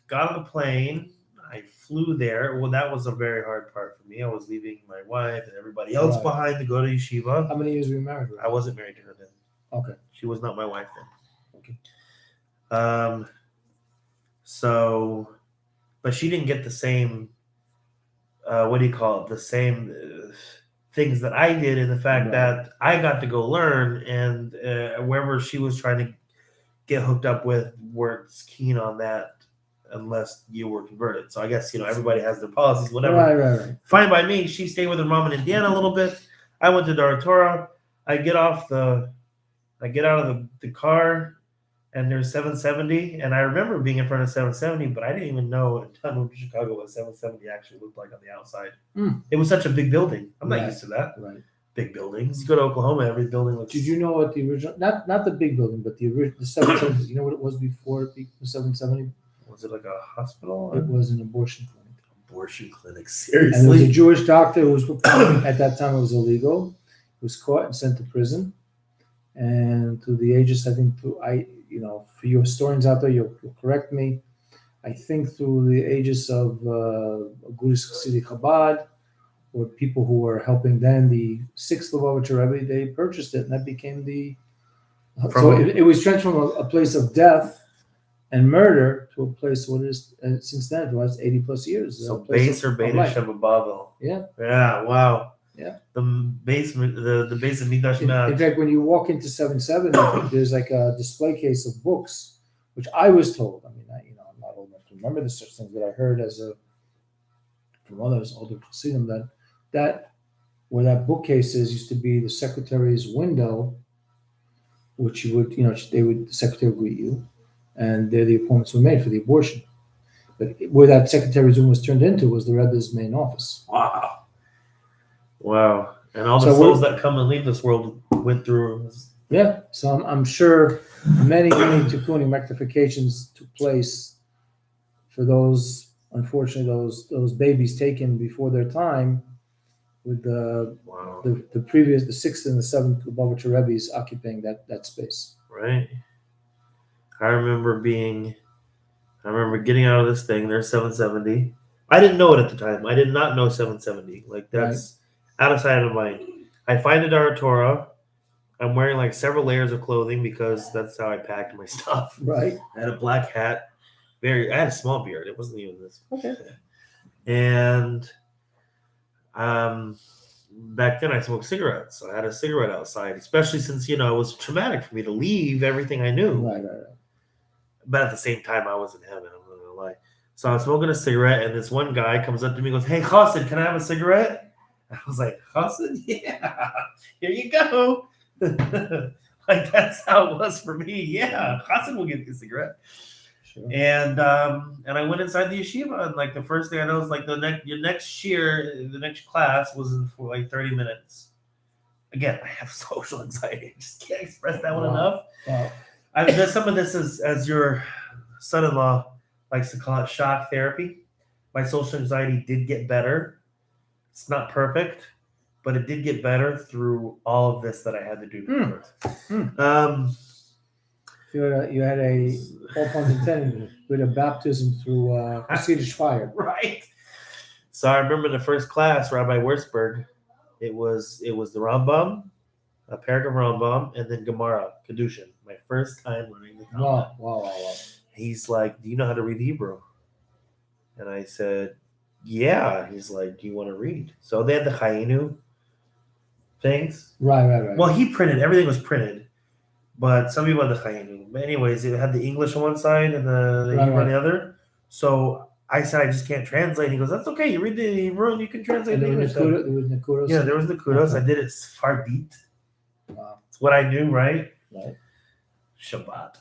got on the plane. I flew there. Well, that was a very hard part for me. I was leaving my wife and everybody else behind to go to yeshiva. How many years were you married? I wasn't married to her then. Okay. She was not my wife then. Okay. So, but she didn't get the same, the same things that I did, in the fact that I got to go learn, and wherever she was trying to get hooked up with weren't keen on that unless you were converted. So I guess, everybody has their policies, whatever. Right. Fine by me. She stayed with her mom in Indiana a little bit. I went to Dar Torah. I get out of the car, and there's 770, and I remember being in front of 770, but I didn't even know until I moved to Chicago what 770 actually looked like on the outside. It was such a big building. I'm not used to that. Right. Big buildings. You go to Oklahoma, every building looks. Did you know what the original? Not the big building, but the 770. You know what it was before the 770? Was it like a hospital? It was an abortion clinic. Abortion clinic. And there was a Seriously. Jewish doctor who was at that time it was illegal. He was caught and sent to prison. And to the ages, I think, for you historians out there, you'll correct me. I think through the ages of Agudas Chassiday ChaBaD, or people who were helping then the sixth Lubavitcher Rebbe, they purchased it, and that became the. So it was transformed from a place of death and murder to a place what is since then, it was 80 plus years. So base or beta Shabbat. Yeah. Yeah. Wow. Yeah. The basement, the base of Midrash. In fact, when you walk into 770, there's like a display case of books, which I was told. I mean, I'm not old enough to remember the such things, but I heard from others, older Chassidim, that where that bookcase is used to be the secretary's window, which you would, the secretary would greet you, and there the appointments were made for the abortion. But where that secretary's room was turned into was the Rebbe's main office. Wow. And all the souls that come and leave this world went through. Yeah. So I'm sure many tikkunim rectifications took place for those, unfortunately, those babies taken before their time, with the previous, the sixth and the seventh Lubavitcher Rebbe's occupying that space. Right. I remember getting out of this thing. There's 770. I didn't know it at the time. I did not know 770. Like, that's out of sight, out of mind. I find the Dar Torah. I'm wearing like several layers of clothing because that's how I packed my stuff. Right. I had a black hat. I had a small beard. It wasn't even this. Okay. And back then I smoked cigarettes. So I had a cigarette outside, especially since, it was traumatic for me to leave everything I knew. Right. But at the same time, I was in heaven. I'm not going to lie. So I was smoking a cigarette, and this one guy comes up to me and goes, "Hey, Chassid, can I have a cigarette?" I was like, "Chassid? Yeah, here you go." Like, that's how it was for me. Yeah, Chassid will give you a cigarette. Sure. And I went inside the yeshiva, and like the first thing I know is like your next year, the next class was for like 30 minutes. Again, I have social anxiety. I just can't express that one enough. Wow. There's some of this is, as your son-in-law likes to call it, shock therapy. My social anxiety did get better. It's not perfect, but it did get better through all of this that I had to do. You had a, all puns intended, with a baptism through Hasidic fire. Right. So I remember the first class, Rabbi Wurzburg, it was the Rambam, a paragraph Rambam, and then Gemara, Kedushin. My first time learning the Talmud. Wow. He's like, "Do you know how to read Hebrew?" And I said, "Yeah." He's like, "Do you want to read?" So they had the Chayinu things. Right. Well, he printed, everything was printed, but some people had the Chayinu. But anyways, it had the English on one side and the Hebrew on the other. So I said, I just can't translate. He goes, that's okay. You read the Hebrew and you can translate And the there was English. Nakudos. Yeah, there was the kudos. Okay. I did it Sfardit. Wow. It's what I knew, right? Right. Shabbat.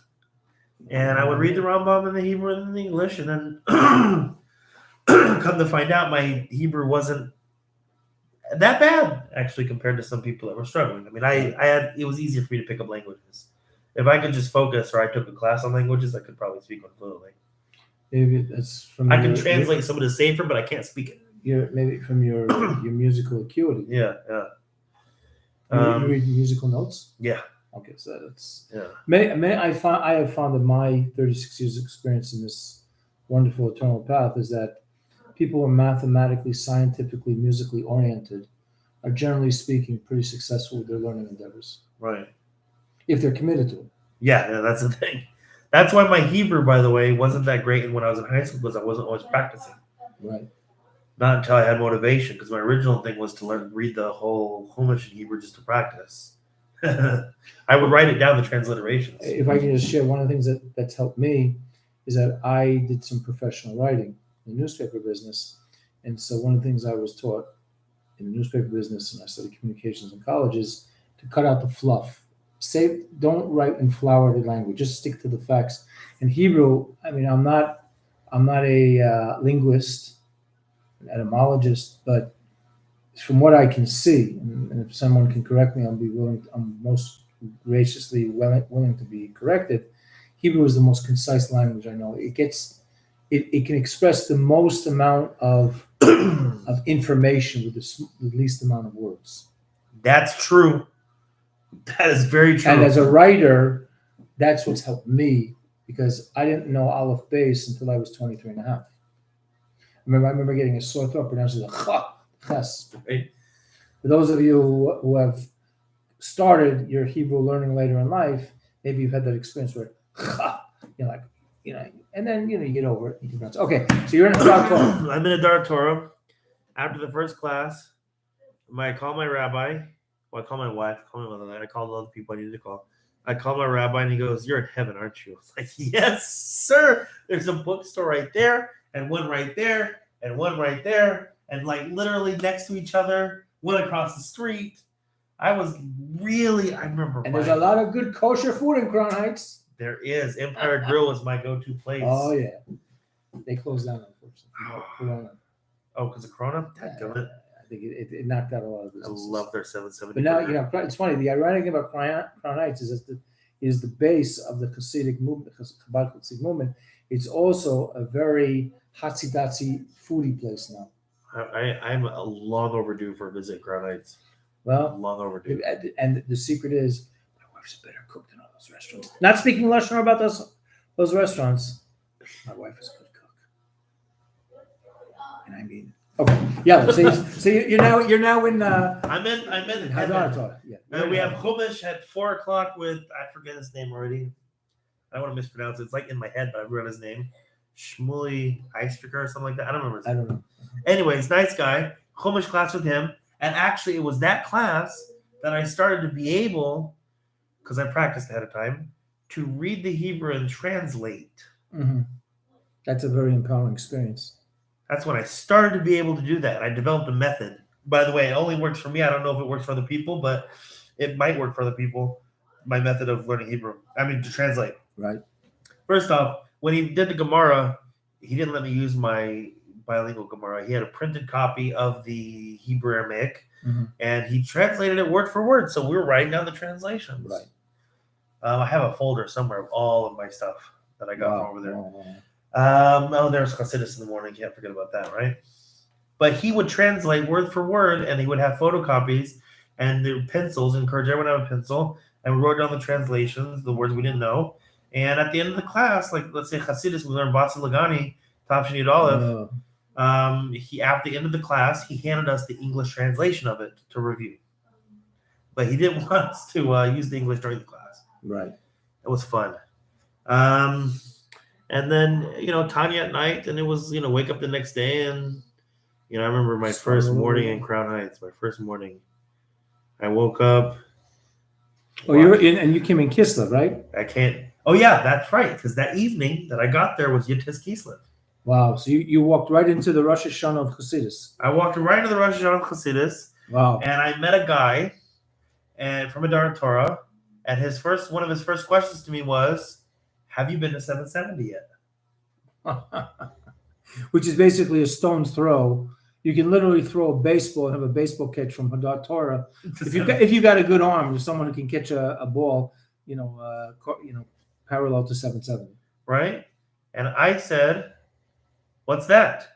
And I would read the Rambam in the Hebrew and in the English, and then come to find out my Hebrew wasn't that bad, actually, compared to some people that were struggling. I mean, I had it was easier for me to pick up languages. If I could just focus or I took a class on languages, I could probably speak one fluently. Maybe that's from I can translate some of the safer, but I can't speak it. Maybe from your musical acuity. Yeah. You read musical notes? Yeah. Okay, so that's Yeah. I have found that my 36 years of experience in this wonderful eternal path is that people who are mathematically, scientifically, musically oriented are generally speaking pretty successful with their learning endeavors. Right. If they're committed to it. Yeah, that's the thing. That's why my Hebrew, by the way, wasn't that great when I was in high school because I wasn't always practicing. Right. Not until I had motivation, because my original thing was to read the whole Chumash in Hebrew just to practice. I would write it down, the transliterations. If I can just share, one of the things that's helped me is that I did some professional writing in the newspaper business. And so one of the things I was taught in the newspaper business, and I studied communications in college, is to cut out the fluff. Don't write in flowery language. Just stick to the facts. In Hebrew, I mean, I'm not a linguist, an etymologist, but from what I can see, and if someone can correct me, I'm most graciously willing to be corrected. Hebrew is the most concise language I know. It can express the most amount of information with the least amount of words. That's true. That is very true. And as a writer, that's what's helped me, because I didn't know Aleph Beis until I was 23 and a half. I remember getting a sore throat pronouncing the cha, ches. Right. For those of you who have started your Hebrew learning later in life, maybe you've had that experience where and then you get over it. You can pronounce. Okay, so you're in a Dar Torah. I'm in a Dar Torah. After the first class, I call my rabbi. Well, I call my wife. I call my mother. I called all the people I needed to call. I call my rabbi, and he goes, "You're in heaven, aren't you?" I was like, "Yes, sir." There's a bookstore right there, and one right there, and one right there, and like literally next to each other, one across the street. I remember. And there's a lot of good kosher food in Crown Heights. There is. Empire Grill was my go-to place. Oh yeah, they closed down unfortunately. Corona. Oh, because of Corona? I think it knocked out a lot of businesses. I love their 770. But now, it's funny. The ironic thing about Crown Heights is that is the base of the Chassidic movement, the ChaBaD Chassidic movement. It's also a very Hatzidatzi foodie place now. I'm long overdue for a visit in Crown Heights. Well, long overdue. And the secret is my wife's a better cook than all those restaurants. Not speaking Lashon about those restaurants. My wife is a good cook, and I mean. Okay. Yeah. So you're now in. I'm in heaven. Yeah. We have Chumash at 4:00 with I forget his name already. I don't want to mispronounce it. It's like in my head, but I forgot his name. Shmuley Eistriker or something like that. I don't remember his name. I don't know. Anyways, nice guy. Chumash class with him, and actually it was that class that I started to be able, because I practiced ahead of time, to read the Hebrew and translate. Mm-hmm. That's a very empowering experience. That's when I started to be able to do that. I developed a method. By the way, it only works for me. I don't know if it works for other people, but it might work for other people. My method of learning Hebrew. To translate. Right. First off, when he did the Gemara, he didn't let me use my bilingual Gemara. He had a printed copy of the Hebrew Aramaic, and he translated it word for word. So we were writing down the translations. Right. I have a folder somewhere of all of my stuff that I got from over there. Wow. There's Chassidus in the morning. Can't forget about that, right? But he would translate word for word, and he would have photocopies and the pencils. Encourage everyone to have a pencil, and we wrote down the translations, the words we didn't know. And at the end of the class, like let's say Chassidus, we learned Batsi Lagani, Tafshin Yud Aleph. After the end of the class, he handed us the English translation of it to review. But he didn't want us to use the English during the class. Right. It was fun. And then, Tanya at night, and it was, wake up the next day. And, I remember my first morning in Crown Heights, I woke up. Oh, you came in Kislev, right? I can't. Oh, yeah, that's right. Because that evening that I got there was Yud Tes Kislev. Wow. So you walked right into the Rosh Hashanah of Chassidus. I walked right into the Rosh Hashanah Chassidus, Wow. and I met a guy and from a Dar Torah, and one of his first questions to me was, "Have you been to 770 yet?" Which is basically a stone's throw. You can literally throw a baseball and have a baseball catch from Hadar Torah. If you got a good arm, there's someone who can catch a ball, parallel to 770. Right? And I said, "What's that?"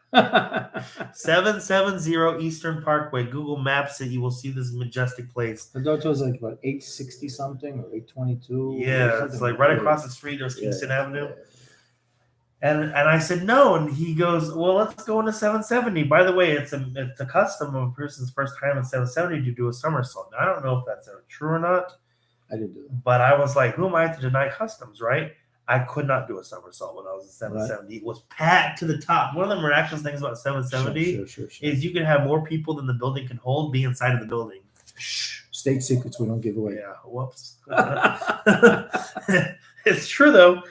770 Eastern Parkway. Google Maps it. You will see this majestic place. Hadar Torah is like about 860 something or 822. Yeah, it's like right across the street. There's Kingston Avenue. Yeah. And I said no, and he goes, "Well, let's go into 770. By the way, it's a custom of a person's first time in 770 to do a somersault. Now, I don't know if that's ever true or not. I didn't do that. But I was like, who am I to deny customs, right? I could not do a somersault when I was in 770. Right. It was packed to the top. One of the miraculous things about 770 sure. is you can have more people than the building can hold be inside of the building. Shh. State secrets we don't give away. Yeah, whoops. It's true, though.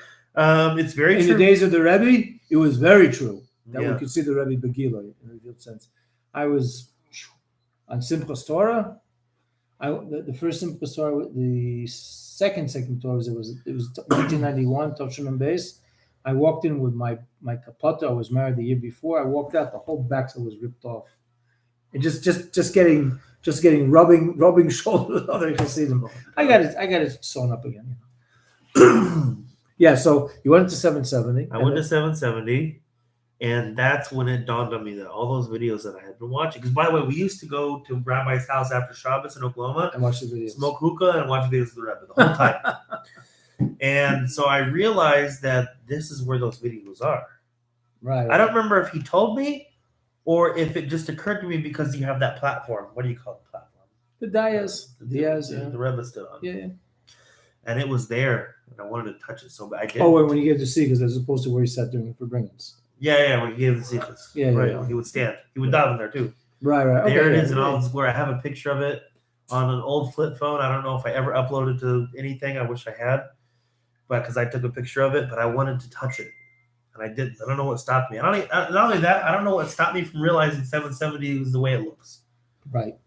It's very true. In the days of the Rebbe, it was very true that we could see the Rebbe Begila in a revealed sense. I was on Simchas Torah. The first Simchas Torah, the second Torah it was 1991, Toshanim Beis. I walked in with my kapata. I was married the year before. I walked out, the whole backside was ripped off, and just getting rubbing shoulders with other Chassidim. I got it sewn up again. Yeah, so you went into 770. I went to 770, and that's when it dawned on me that all those videos that I had been watching. Because, by the way, we used to go to Rabbi's house after Shabbos in Oklahoma and watch the videos, smoke hookah, and watch videos of the Rebbe the whole time. And so I realized that this is where those videos are. Right. I don't remember if he told me or if it just occurred to me because you have that platform. What do you call the platform? The dais. The Rebbe stood on. Yeah. And it was there. And I wanted to touch it so bad. I did. Oh, when you gave the seekers as opposed to where he sat doing it for bringings. Yeah, when he gave the seekers. Yeah, right. Yeah. He would stand. He would dive in there too. Right. There it is in all its glory. I have a picture of it on an old flip phone. I don't know if I ever uploaded to anything. I wish I had, but because I took a picture of it, but I wanted to touch it, and I didn't. I don't know what stopped me. Not only that, I don't know what stopped me from realizing 770 is the way it looks. Right.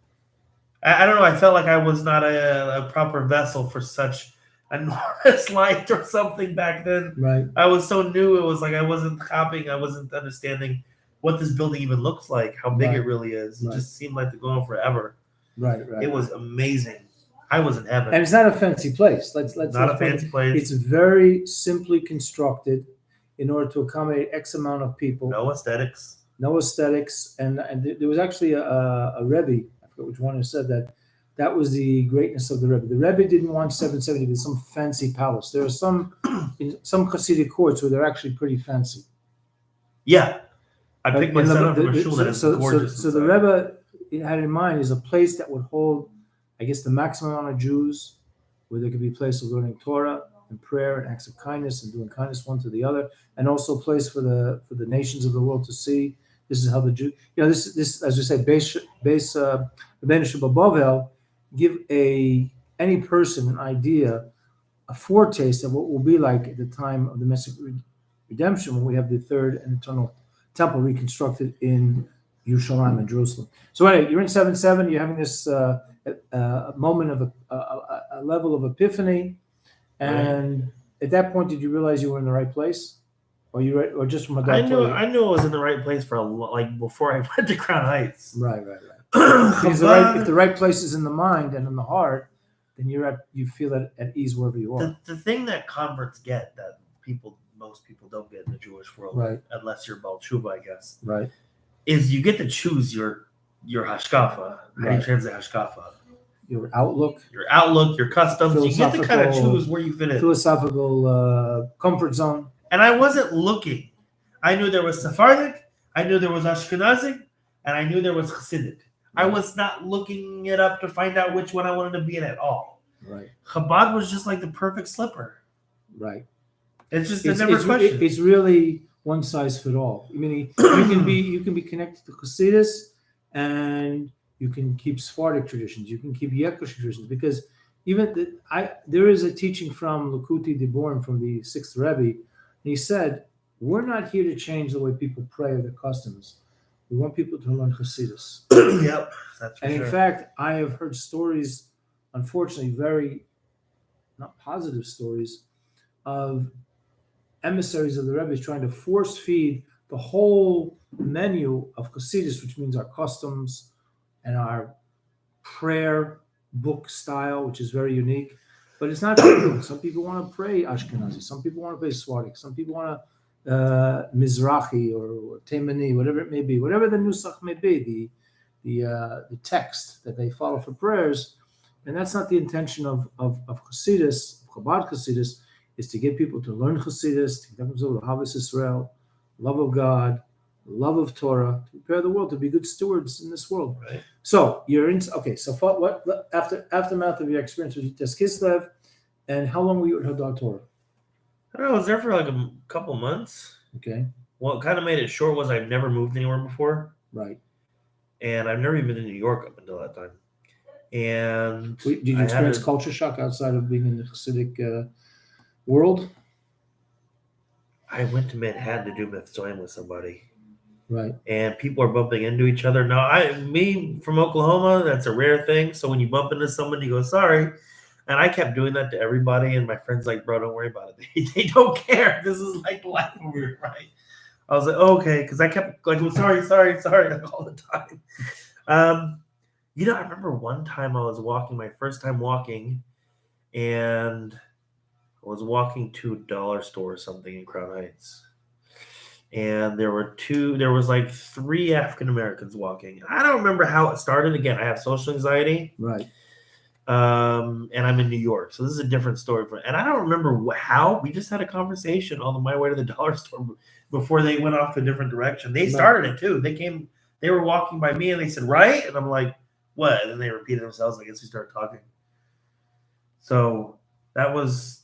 I don't know. I felt like I was not a proper vessel for such enormous light or something back then. Right. I was so new. It was like I wasn't copying. I wasn't understanding what this building even looks like, how big it really is. It just seemed like to go on forever. Right. It was amazing. I was in heaven. And it's not a fancy place. Let's not a fancy place. It's very simply constructed in order to accommodate X amount of people. No aesthetics. And there was actually a Rebbe, I forget which one, who said that was the greatness of the Rebbe. The Rebbe didn't want 770 to be some fancy palace. There are some in some Hasidic courts where they're actually pretty fancy. Yeah. I picked my son up from a shul that is gorgeous. So the Rebbe had in mind is a place that would hold, I guess, the maximum amount of Jews, where there could be a place of learning Torah and prayer and acts of kindness and doing kindness one to the other, and also a place for the nations of the world to see. This is how the Jew, this as we say, base Bavel, give any person an idea, a foretaste of what will be like at the time of the Messianic redemption when we have the third and eternal temple reconstructed in Yerushalayim and Jerusalem. So anyway, you're in 770. You're having this moment of a level of epiphany, and at that point, did you realize you were in the right place, or just from a I knew I was in the right place for before I went to Crown Heights. Right. Because if the right place is in the mind and in the heart, then you feel at ease wherever you are. The thing that converts get that most people don't get in the Jewish world, right, unless you're Baal Tshuva, I guess, right, is you get to choose your hashkafa. How do you translate hashkafa? Your outlook, your customs. You get to kind of choose where you fit in. Philosophical comfort zone. And I wasn't looking. I knew there was Sephardic, I knew there was Ashkenazic, and I knew there was Hasidic. I was not looking it up to find out which one I wanted to be in at all. Right. Chabad was just like the perfect slipper. Right. It's just never question. It's really one size fit all. I mean, you can be connected to Chassidus, and you can keep Sephardic traditions. You can keep Yekosh traditions, because there is a teaching from Lakuti Diborim from the 6th Rebbe, and he said we're not here to change the way people pray or their customs. We want people to learn Chassidus. Yep, that's for And sure. in fact, I have heard stories, unfortunately, very not positive stories, of emissaries of the Rebbe trying to force feed the whole menu of Chassidus, which means our customs and our prayer book style, which is very unique. But it's not for everyone. Some people want to pray Ashkenazi. Some people want to pray Sephardic. Some people want to Mizrahi or Taimani, whatever it may be, whatever the nusach may be, the text that they follow for prayers. And that's not the intention of Chassidus, of ChaBaD Chassidus, is to get people to learn Chassidus, to get them to Havas Israel, love of God, love of Torah, to prepare the world to be good stewards in this world. Right. So you're in. Okay. So what aftermath of your experience with Tes Kislev, and how long were you at Hadar Torah? I don't know, I was there for like a couple months. Okay. What kind of made it short was I've never moved anywhere before, Right. and I've never even been to New York up until that time. And Did you I had experience a- culture shock outside of being in the Hasidic world? I went to Manhattan to do Mifzoim with somebody, Right. and people are bumping into each other. Now, me from Oklahoma, that's a rare thing. So when you bump into someone, you go, sorry. And I kept doing that to everybody, and my friends like, bro, don't worry about it. They don't care. This is like life when we were right. I was like, okay, because I kept like, sorry, like all the time. I remember one time I was walking, my first time walking, and I was walking to a dollar store or something in Crown Heights. And there was like 3 African Americans walking. I don't remember how it started. Again, I have social anxiety. Right. And I'm in New York, so this is a different story. And I don't remember how. We just had a conversation on my way to the dollar store before they went off to a different direction. They started it too. They were walking by me, and they said, right? And I'm like, what? And then they repeated themselves. I guess we started talking. So that was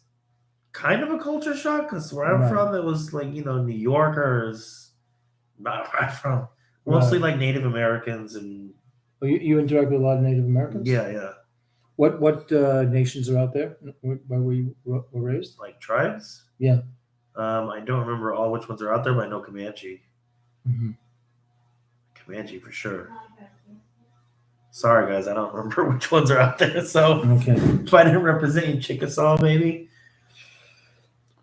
kind of a culture shock, because where I'm from, it was like, New Yorkers, not where I'm from. Mostly like Native Americans and... Oh, you interact with a lot of Native Americans? Yeah. What nations are out there where you were raised? Like tribes? Yeah. I don't remember all which ones are out there, but I know Comanche. Mm-hmm. Comanche for sure. Sorry, guys, I don't remember which ones are out there. So Okay. if I didn't represent you, Chickasaw, maybe.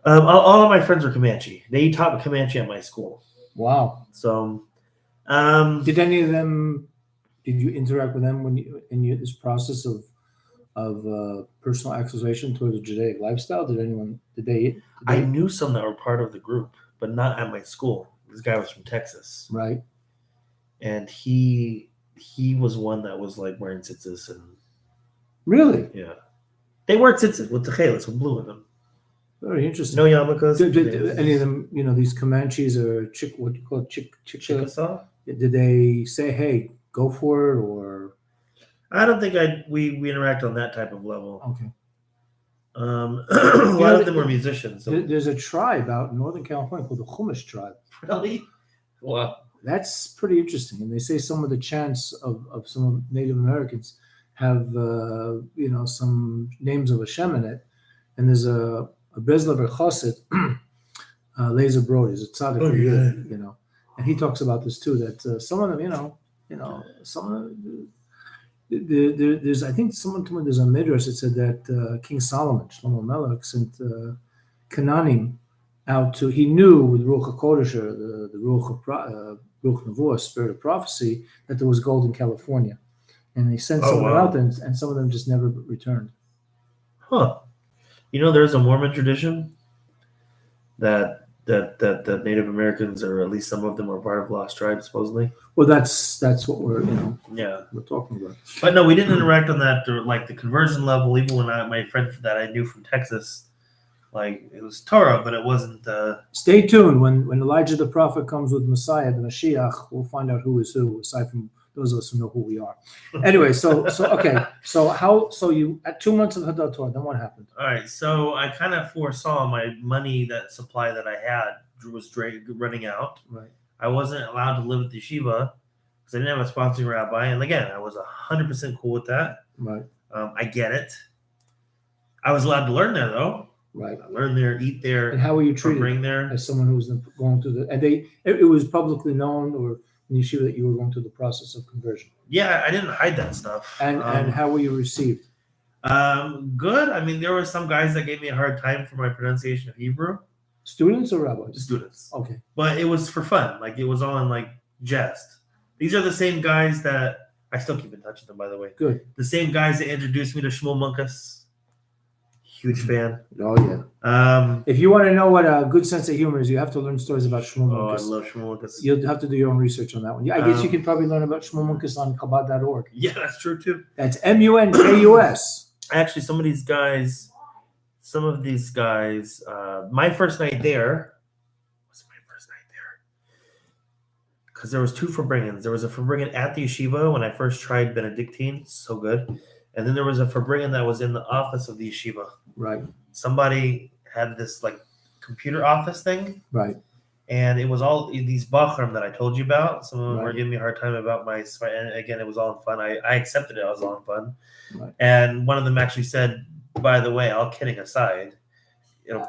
All of my friends were Comanche. They taught Comanche at my school. Wow. So, did any of them? Did you interact with them when in this process of personal accusation toward the Judaic lifestyle? Did they? I knew some that were part of the group, but not at my school. This guy was from Texas, right? And he was one that was like wearing tzitzis and really, yeah, they wear tzitzis with techelis with blue in them. Very interesting. No yarmulkes. Did any of them, these Comanches or what do you call it, Chickasaw? Did they say, "Hey, go for it"? Or I don't think we interact on that type of level. Okay. A lot of them were musicians. So. There's a tribe out in Northern California called the Chumash tribe. Really? Wow. That's pretty interesting. And they say some of the chants of some Native Americans have, some names of Hashem in it. And there's a Breslaver Chassid, Laser Brody, is a tzaddik, and he talks about this too, that some of them, some of them, there's, I think someone told me there's a midrash that said that King Solomon, Shlomo Melech, sent Canaanim out to, he knew with Ruach HaKodesh, or the Ruach Nevuah, spirit of prophecy, that there was gold in California. And they sent someone out there, and some of them just never returned. Huh. There's a Mormon tradition that Native Americans, or at least some of them, are part of lost tribes, supposedly. Well, that's what we're we're talking about. But no, we didn't interact on that, like the conversion level. Even when my friend that I knew from Texas, like it was Torah, but it wasn't. Stay tuned. When Elijah the prophet comes with Messiah, the Mashiach, we'll find out who is who, aside from those of us who know who we are. Anyway, so okay. So you at 2 months of Hadar Torah, then what happened? All right, so I kind of foresaw my money, that supply that I had was running out. Right. I wasn't allowed to live at the yeshiva because I didn't have a sponsoring rabbi, and again, I was 100% cool with that. Right. I get it. I was allowed to learn there though. Right. I learn there, eat there, And how were you treated bring there. as someone who was going through the? And it was publicly known, or in yeshiva, that you were going through the process of conversion. Yeah, I didn't hide that stuff. And how were you received? Good. I mean, there were some guys that gave me a hard time for my pronunciation of Hebrew. Students or rabbis? Students. Okay. But it was for fun. Like, it was all in, like, jest. These are the same guys that I still keep in touch with them, by the way. Good. The same guys that introduced me to Shmuel Munkus. Huge fan. Oh yeah. If you want to know what a good sense of humor is, you have to learn stories about Shmuel Oh, I Munkus. love Shmuel Munkus. You'll have to do your own research on that one. Yeah, I guess you can probably learn about Shmuel Munkus on ChaBaD.org. Yeah, that's true too. That's MUNKUS. Actually, some of these guys, my first night there was my first night there. Because there was two Farbringans. There was a Farbringen at the yeshiva when I first tried Benedictine, so good. And then there was a Farbringen that was in the office of the yeshiva. Right. Somebody had this like computer office thing. Right. And it was all these Bachram that I told you about. Some of them were Right. giving me a hard time about my, and again, it was all in fun. I accepted it. I was all in fun. Right. And one of them actually said, by the way, all kidding aside, your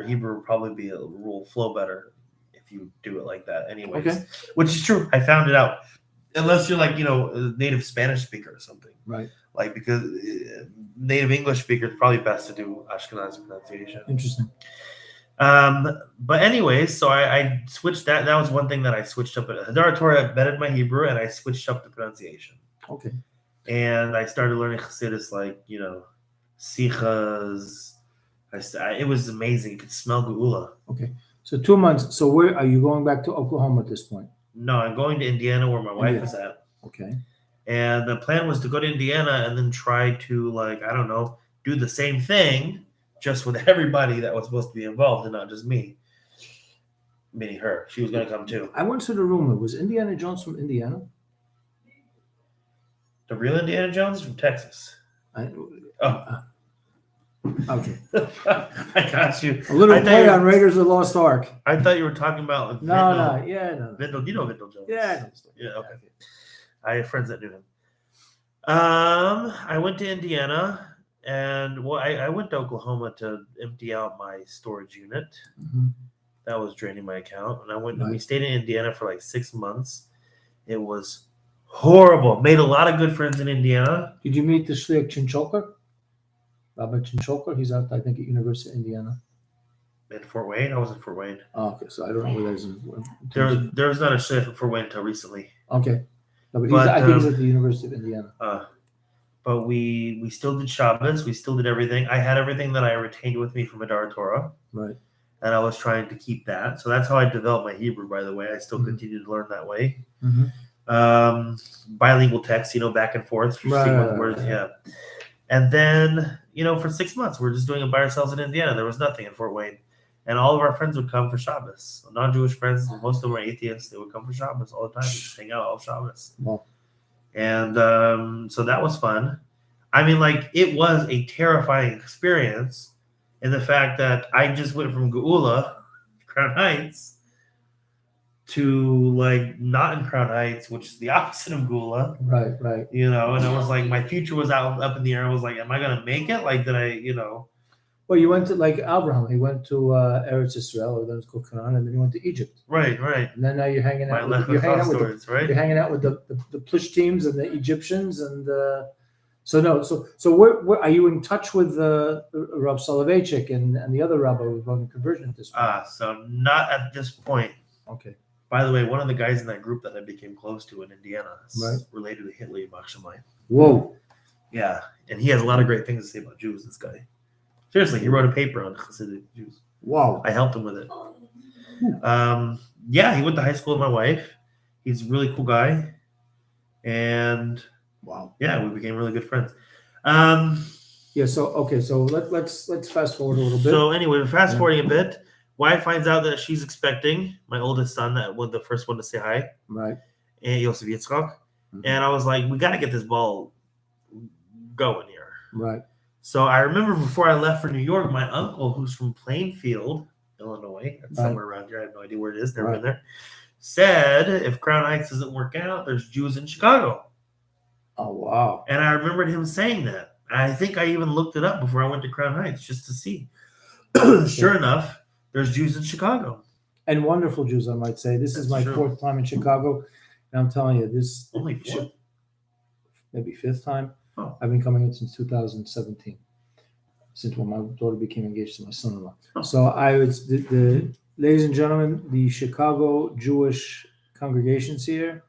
Hebrew will probably will flow better if you do it like that anyways. Okay. Which is true. I found it out. Unless you're like, a native Spanish speaker or something. Right. Like, because native English speaker is probably best to do Ashkenazi pronunciation. Interesting. But anyways, so I switched that. That was one thing that I switched up. Hadar Torah bettered my Hebrew, and I switched up the pronunciation. Okay. And I started learning Chassidus, like, Sichas. It was amazing. You could smell Geula. Okay. So 2 months. So where are you going back to Oklahoma at this point? No, I'm going to Indiana where my wife is at. Okay. And the plan was to go to Indiana and then try to, do the same thing, just with everybody that was supposed to be involved and not just me. Meaning her. She was going to come too. I once heard a rumor. Was Indiana Jones from Indiana? The real Indiana Jones is from Texas. Oh. Okay. I got you. A little I thought play you- on Raiders of the Lost Ark. I thought you were talking about No. Vindel. You know Vindel Jones. Yeah, I know the story. Yeah, okay. I have friends that knew him. I went to Indiana, and I went to Oklahoma to empty out my storage unit. Mm-hmm. That was draining my account, and we Right. stayed in Indiana for like 6 months. It was horrible. Made a lot of good friends in Indiana. Did you meet the Shliach Chincholker? Rabbi Chincholker? He's out, I think, at University of Indiana. In Fort Wayne, I was in Fort Wayne. Oh, okay. So I don't know where that is. There was not a shliach in Fort Wayne until recently. Okay. No, but But, I think he's at the University of Indiana. But we still did Shabbos. We still did everything. I had everything that I retained with me from Hadar Torah. Right. And I was trying to keep that. So that's how I developed my Hebrew, by the way. I still Mhm. continue to learn that way. Mm-hmm. Bilingual text, back and forth. Right. Words, yeah. And then, for 6 months, we're just doing it by ourselves in Indiana. There was nothing in Fort Wayne. And all of our friends would come for Shabbos. Non-Jewish friends, most of them were atheists. They would come for Shabbos all the time. We'd just hang out all Shabbos. Wow. And so that was fun. I mean, it was a terrifying experience in the fact that I just went from Geula, Crown Heights, to not in Crown Heights, which is the opposite of Geula. Right. And I was like, my future was up in the air. I was like, am I going to make it? Did I, Well, you went to Abraham. He went to Eretz Israel, or then it's called Canaan, and then he went to Egypt. Right. And then now you're hanging My out. Lech You're hanging out with stories, right? You're hanging out with the Plush teams and the Egyptians, and so where are you in touch with Rav Soloveitchik and the other rabbi who's going to conversion at this point? So not at this point. Okay. By the way, one of the guys in that group that I became close to in Indiana is Right. related to Hitler Machshamai. Whoa. Yeah, and he has a lot of great things to say about Jews, this guy. Seriously, he wrote a paper on Hasidic Jews. Wow. I helped him with it. He went to high school with my wife. He's a really cool guy. And Wow. yeah, we became really good friends. Yeah. So let's fast forward a little bit. So anyway, fast forwarding a bit. Wife finds out that she's expecting my oldest son, that was the first one to say hi, Right. and Yosef Yitzchak. Mhm. And I was like, we got to get this ball going here. Right. So I remember before I left for New York, my uncle, who's from Plainfield, Illinois, that's Right. somewhere around here, I have no idea where it is, never Right. been there, said if Crown Heights doesn't work out, there's Jews in Chicago. Oh wow. And I remembered him saying that. I think I even looked it up before I went to Crown Heights just to see. Sure enough, there's Jews in Chicago. And wonderful Jews, I might say. This is That's my true. 4th time in Chicago, and I'm telling you, this Only 4? maybe 5th time. Oh. I've been coming in since 2017, since when my daughter became engaged to my son-in-law. Oh. So I was the ladies and gentlemen, the Chicago Jewish congregations here,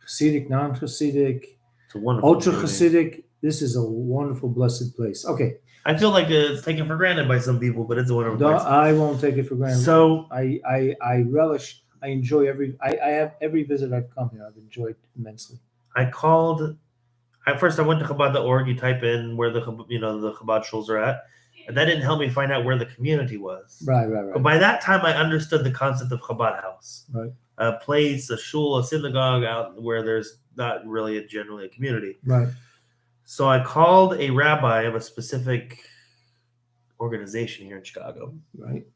Hasidic, non-Hasidic, It's a wonderful ultra community. Hasidic. This is a wonderful, blessed place. Okay, I feel like it's taken for granted by some people, but it's a wonderful place. I won't take it for granted. So I relish. I enjoy I have every visit I've come here. I've enjoyed immensely. I called. First, I went to Chabad.org. You type in where the Chabad shuls are at, and that didn't help me find out where the community was. Right. But by that time, I understood the concept of Chabad house, Right. a place, a shul, a synagogue out where there's not really generally a community. Right. So I called a rabbi of a specific organization here in Chicago Right.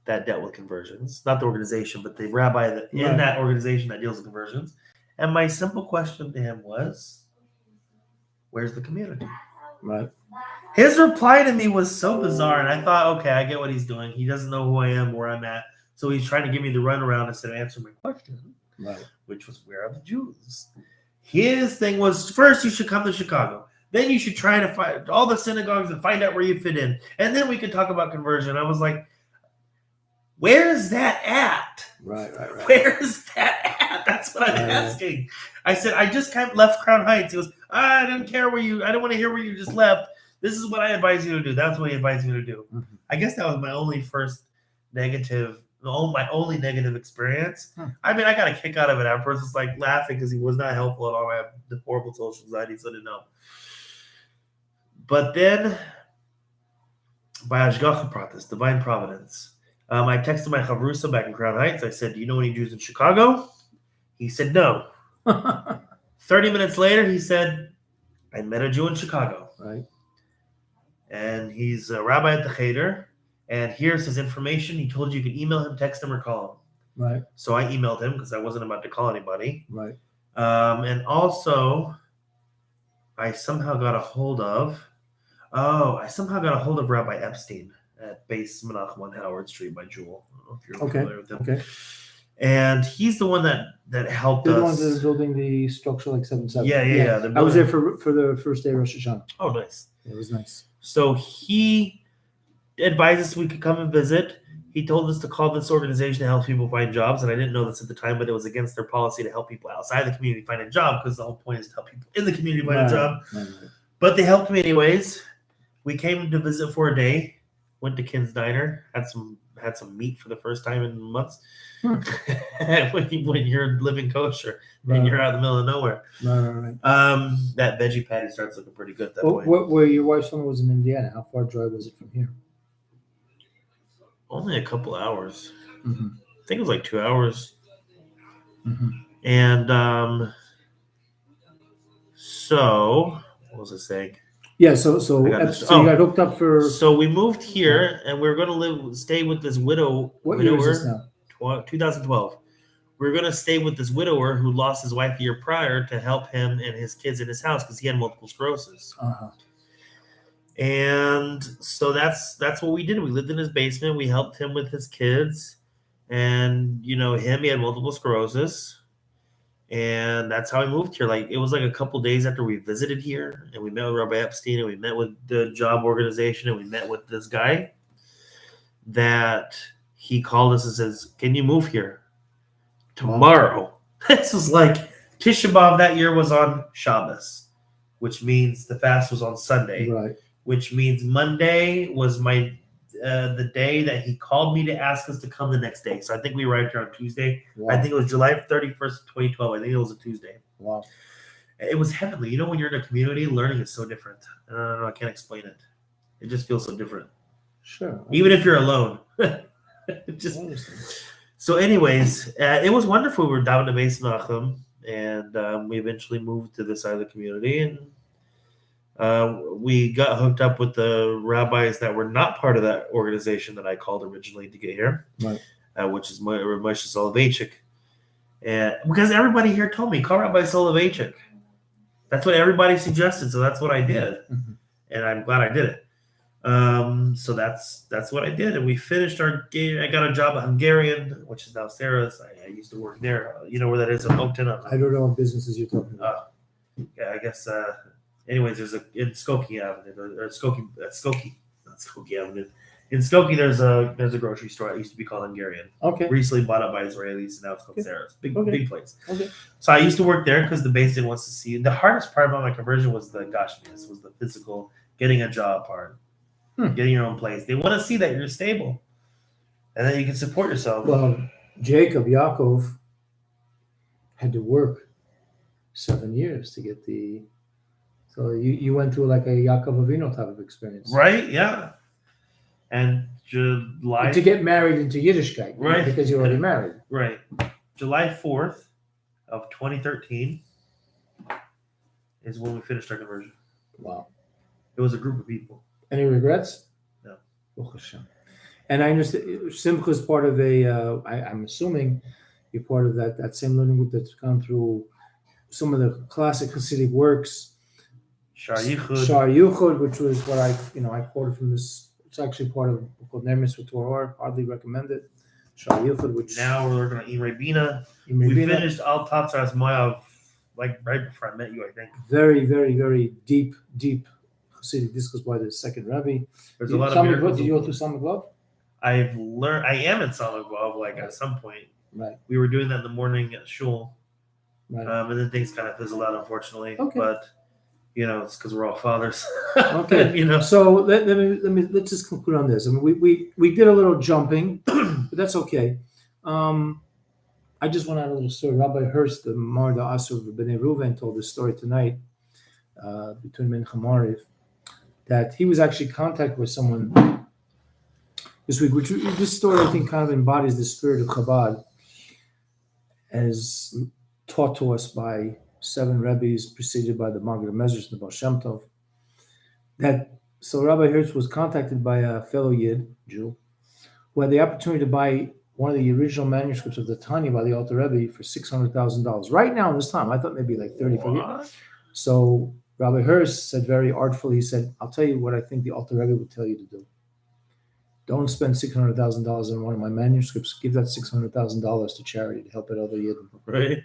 that dealt with conversions. Not the organization, but the rabbi that in Right. that organization that deals with conversions. And my simple question to him was, where's the community? Right. His reply to me was so bizarre, and I thought, okay, I get what he's doing. He doesn't know who I am, where I'm at. So he's trying to give me the runaround instead of answering my question, Right. which was, where are the Jews? His thing was, first you should come to Chicago. Then you should try to find all the synagogues and find out where you fit in. And then we could talk about conversion. I was like, where's that at? Right. Where's that at? That's what I'm asking. I said, I just left Crown Heights. He goes, I don't care I don't want to hear where you just left. This is what I advise you to do. That's what he advised me to do. Mm-hmm. I guess that was my only my only negative experience. I mean, I got a kick out of it afterwards. It's like laughing because he was not helpful at all. I have the horrible social anxiety, so I didn't know. But then, by Ashgacha Pratis, divine providence, I texted my chavrusa back in Crown Heights. I said, do you know any Jews in Chicago? He said, no. 30 minutes later, he said, I met a Jew in Chicago. Right. And he's a rabbi at the Cheder. And here's his information. He told you could email him, text him, or call him. Right. So I emailed him because I wasn't about to call anybody. Right. And also, I somehow got a hold of Rabbi Epstein at Base Menachem on Howard Street by Jewel. I don't know if you're familiar with him. Okay. And he's the one that helped They're the us. ones that are building the structure like 7-7. Yeah. I was there for the first day of Rosh Hashanah. Oh, nice. It was nice. So he advised us we could come and visit. He told us to call this organization to help people find jobs, and I didn't know this at the time, but it was against their policy to help people outside the community find a job because the whole point is to help people in the community find a job. Right. But they helped me anyways. We came to visit for a day. Went to Kin's Diner. Had some meat for the first time in months. when you're living kosher and you're out in the middle of nowhere. Right. That veggie patty starts looking pretty good at that point. Where your wife's family was in Indiana, how far drive was it from here? Only a couple hours. Mm-hmm. I think it was like 2 hours. Mm-hmm. And so what was I saying? Yeah, so you got hooked up for. So we moved here, and we were going to stay with this widower. What year is this now? 2012. We were going to stay with this widower who lost his wife a year prior to help him and his kids in his house because he had multiple sclerosis. Uh-huh. And so that's what we did. We lived in his basement. We helped him with his kids, and he had multiple sclerosis. And that's how I moved here. Like, it was like a couple days after we visited here, and we met with Rabbi Epstein, and we met with the job organization, and we met with this guy that he called us and says, "Can you move here tomorrow?" This was like Tisha B'Av that year was on Shabbos, which means the fast was on Sunday, Right. which means Monday was the day that he called me to ask us to come the next day. So I think we arrived here on Tuesday. Wow. I think it was July 31st, 2012. I think it was a Tuesday. Wow. It was heavenly. When you're in a community, learning is so different. I don't know. I can't explain it. It just feels so different. Sure. Even if you're alone. So anyways, it was wonderful. We were down in Beis Menachem, and we eventually moved to this side of the community, and we got hooked up with the rabbis that were not part of that organization that I called originally to get here, Right. Which is Moshe Soloveitchik. And because everybody here told me, call Rabbi Soloveitchik. That's what everybody suggested, so that's what I did. Mm-hmm. And I'm glad I did it. So that's what I did, and we finished our game. I got a job at Hungarian, which is now Sarah's. I used to work there. You know where that is in Oakton? I don't know what businesses you're talking about. Yeah, I guess. Anyways, there's in Skokie Avenue, or Skokie, not Skokie Avenue. In Skokie, there's a grocery store. It used to be called Hungarian. Okay. Recently bought up by Israelis, and now it's called Okay. Sarah's. Big place. Okay. So I used to work there because the base didn't want to see. The hardest part about my conversion was the gashmias, was the physical, getting a job part, getting your own place. They want to see that you're stable, and then you can support yourself. Well, Yaakov, had to work 7 years to get the. So you went through like a Yaakov Avinu type of experience, Right? Yeah. And July to get married into Yiddishkeit, Right. Because you're already married. Right. July 4th of 2013 is when we finished our conversion. Wow. It was a group of people. Any regrets? No. Baruch Hashem. And I understand Simcha is part of a. I'm assuming you're part of that same learning group that's gone through some of the classic Hasidic works. Shar Yichud. Shar Yuchud, which was what I quoted from this. It's actually part of a book called Nemes with Torah. Hardly recommend it. Shar Yuchud, which Now we're working on Imre Bina. We finished Al Tatzras Moav like right before I met you, I think. Very, very, very deep Hasidic discourse by the second Rabbi. There's a lot of miracles. Did you go through Samach Love? I've learned. I am in Samach Love, at some point. Right. We were doing that in the morning at shul. Right. And then things kind of fizzled out, unfortunately. Okay. But it's because we're all fathers. Okay. So let's just conclude on this. I mean, we did a little jumping, but that's okay. I just want to add a little story. Rabbi Hurst, the Marda Asur of Bnei Reuven, told this story tonight between Mincha Mariv, that he was actually contacted with someone this week. Which this story I think kind of embodies the spirit of Chabad, as taught to us by 7 rabbis preceded by the Maggid Medrash and the Baal Shem Tov. So Rabbi Hertz was contacted by a fellow Yid, Jew, who had the opportunity to buy one of the original manuscripts of the Tanya by the Alter Rebbe for $600,000. Right now in this time, I thought maybe like 34 years. So Rabbi Hertz said very artfully, he said, I'll tell you what I think the Alter Rebbe would tell you to do. Don't spend $600,000 on one of my manuscripts. Give that $600,000 to charity to help out other Yidden. Right.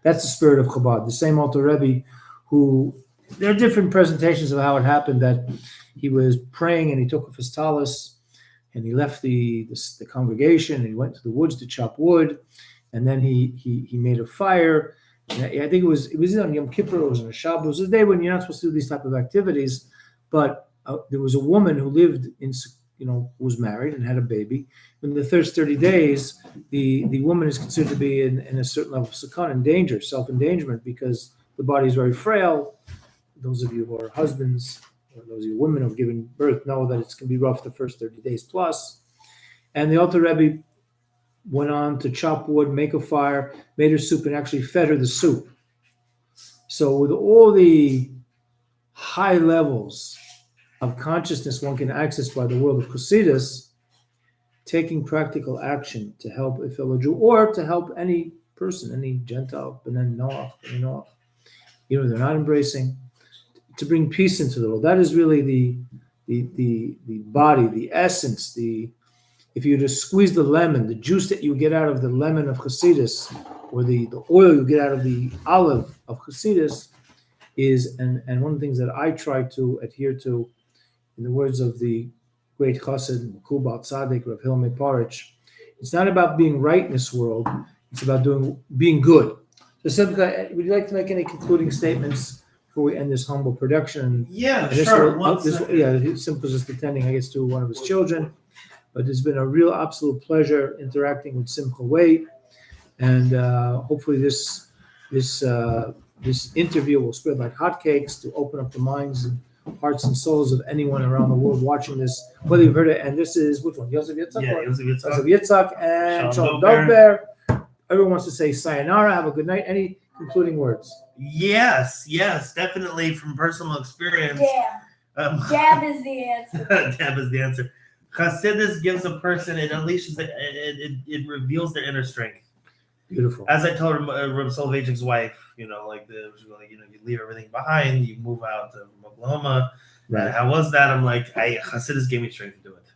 That's the spirit of Chabad. The same Alter Rebbe who, there are different presentations of how it happened, that he was praying and he took off his talus and he left the congregation and he went to the woods to chop wood, and then he made a fire. And I think it was on Yom Kippur, it was on a Shabbos. It was a day when you're not supposed to do these type of activities, but there was a woman who lived in, was married and had a baby. In the first 30 days, the woman is considered to be in a certain level of sakhan and danger, self-endangerment, because the body is very frail. Those of you who are husbands, or those of you women who have given birth, know that it's going to be rough the first 30 days plus. And the Alter Rebbe went on to chop wood, make a fire, made her soup, and actually fed her the soup. So with all the high levels of consciousness one can access by the world of Chassidus, taking practical action to help a fellow Jew or to help any person, any Gentile, B'nai Noach, they're not embracing, to bring peace into the world. That is really the body, the essence, if you just squeeze the lemon, the juice that you get out of the lemon of Chassidus, or the oil you get out of the olive of Chassidus is, and one of the things that I try to adhere to, in the words of the great Chassid, Makubal Tzaddik, Rav Hillel Parich, it's not about being right in this world, it's about being good. So Simcha, would you like to make any concluding statements before we end this humble production? Yeah, And sure. Simcha's just attending, I guess, to one of his children. But it's been a real absolute pleasure interacting with Simcha Wait, and hopefully this interview will spread like hotcakes to open up the minds and hearts and souls of anyone around the world watching this, whether you've heard it. And this is which one? Yosef Yitzhak? Yeah, Yosef Yitzhak. Yitzhak and Shalom Dovber. Everyone wants to say sayonara. Have a good night. Any concluding words? Yes, definitely from personal experience. Yeah. Dab is the answer. Dab is the answer. Chassidus gives a person, it unleashes, it reveals their inner strength. Beautiful. As I told Reb Soloveitchik's wife, you leave everything behind, you move out to Oklahoma, Right. How was that? I'm like, Chassidus gave me strength to do it.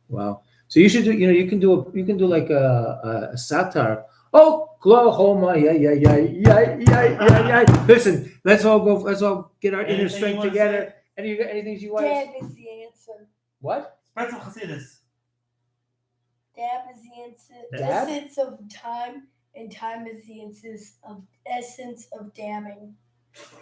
Wow. So you should do. You can do like a satire. Oklahoma, yeah. Listen, let's all go. Let's all get our inner Anything you strength wanna together. Anything you want? Dab is the answer. What? Spread some Chassidus. Dab is the answer. Dab? Essence of time, and time is the essence of damming.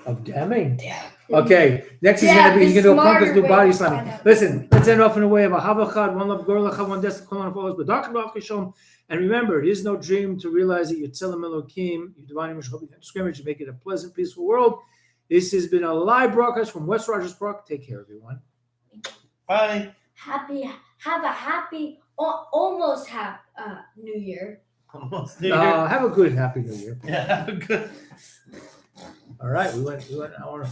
Of damning. Dab. Okay. Next he's Dab gonna be. He's is gonna do a smarter punkers do way body to slamming. find out. Listen. Let's end off in a way of a havachad, one love, girl, one desk, kolon follows, but dark and and remember, it is no dream to realize that your tzelem Elokim, your divine image, scrimmage, to make it a pleasant, peaceful world. This has been a live broadcast from West Rogers Park. Take care, everyone. Bye. Have a happy, almost New Year. Almost New Year. Have a good, happy New Year. Yeah, have a good. All right, we went an hour.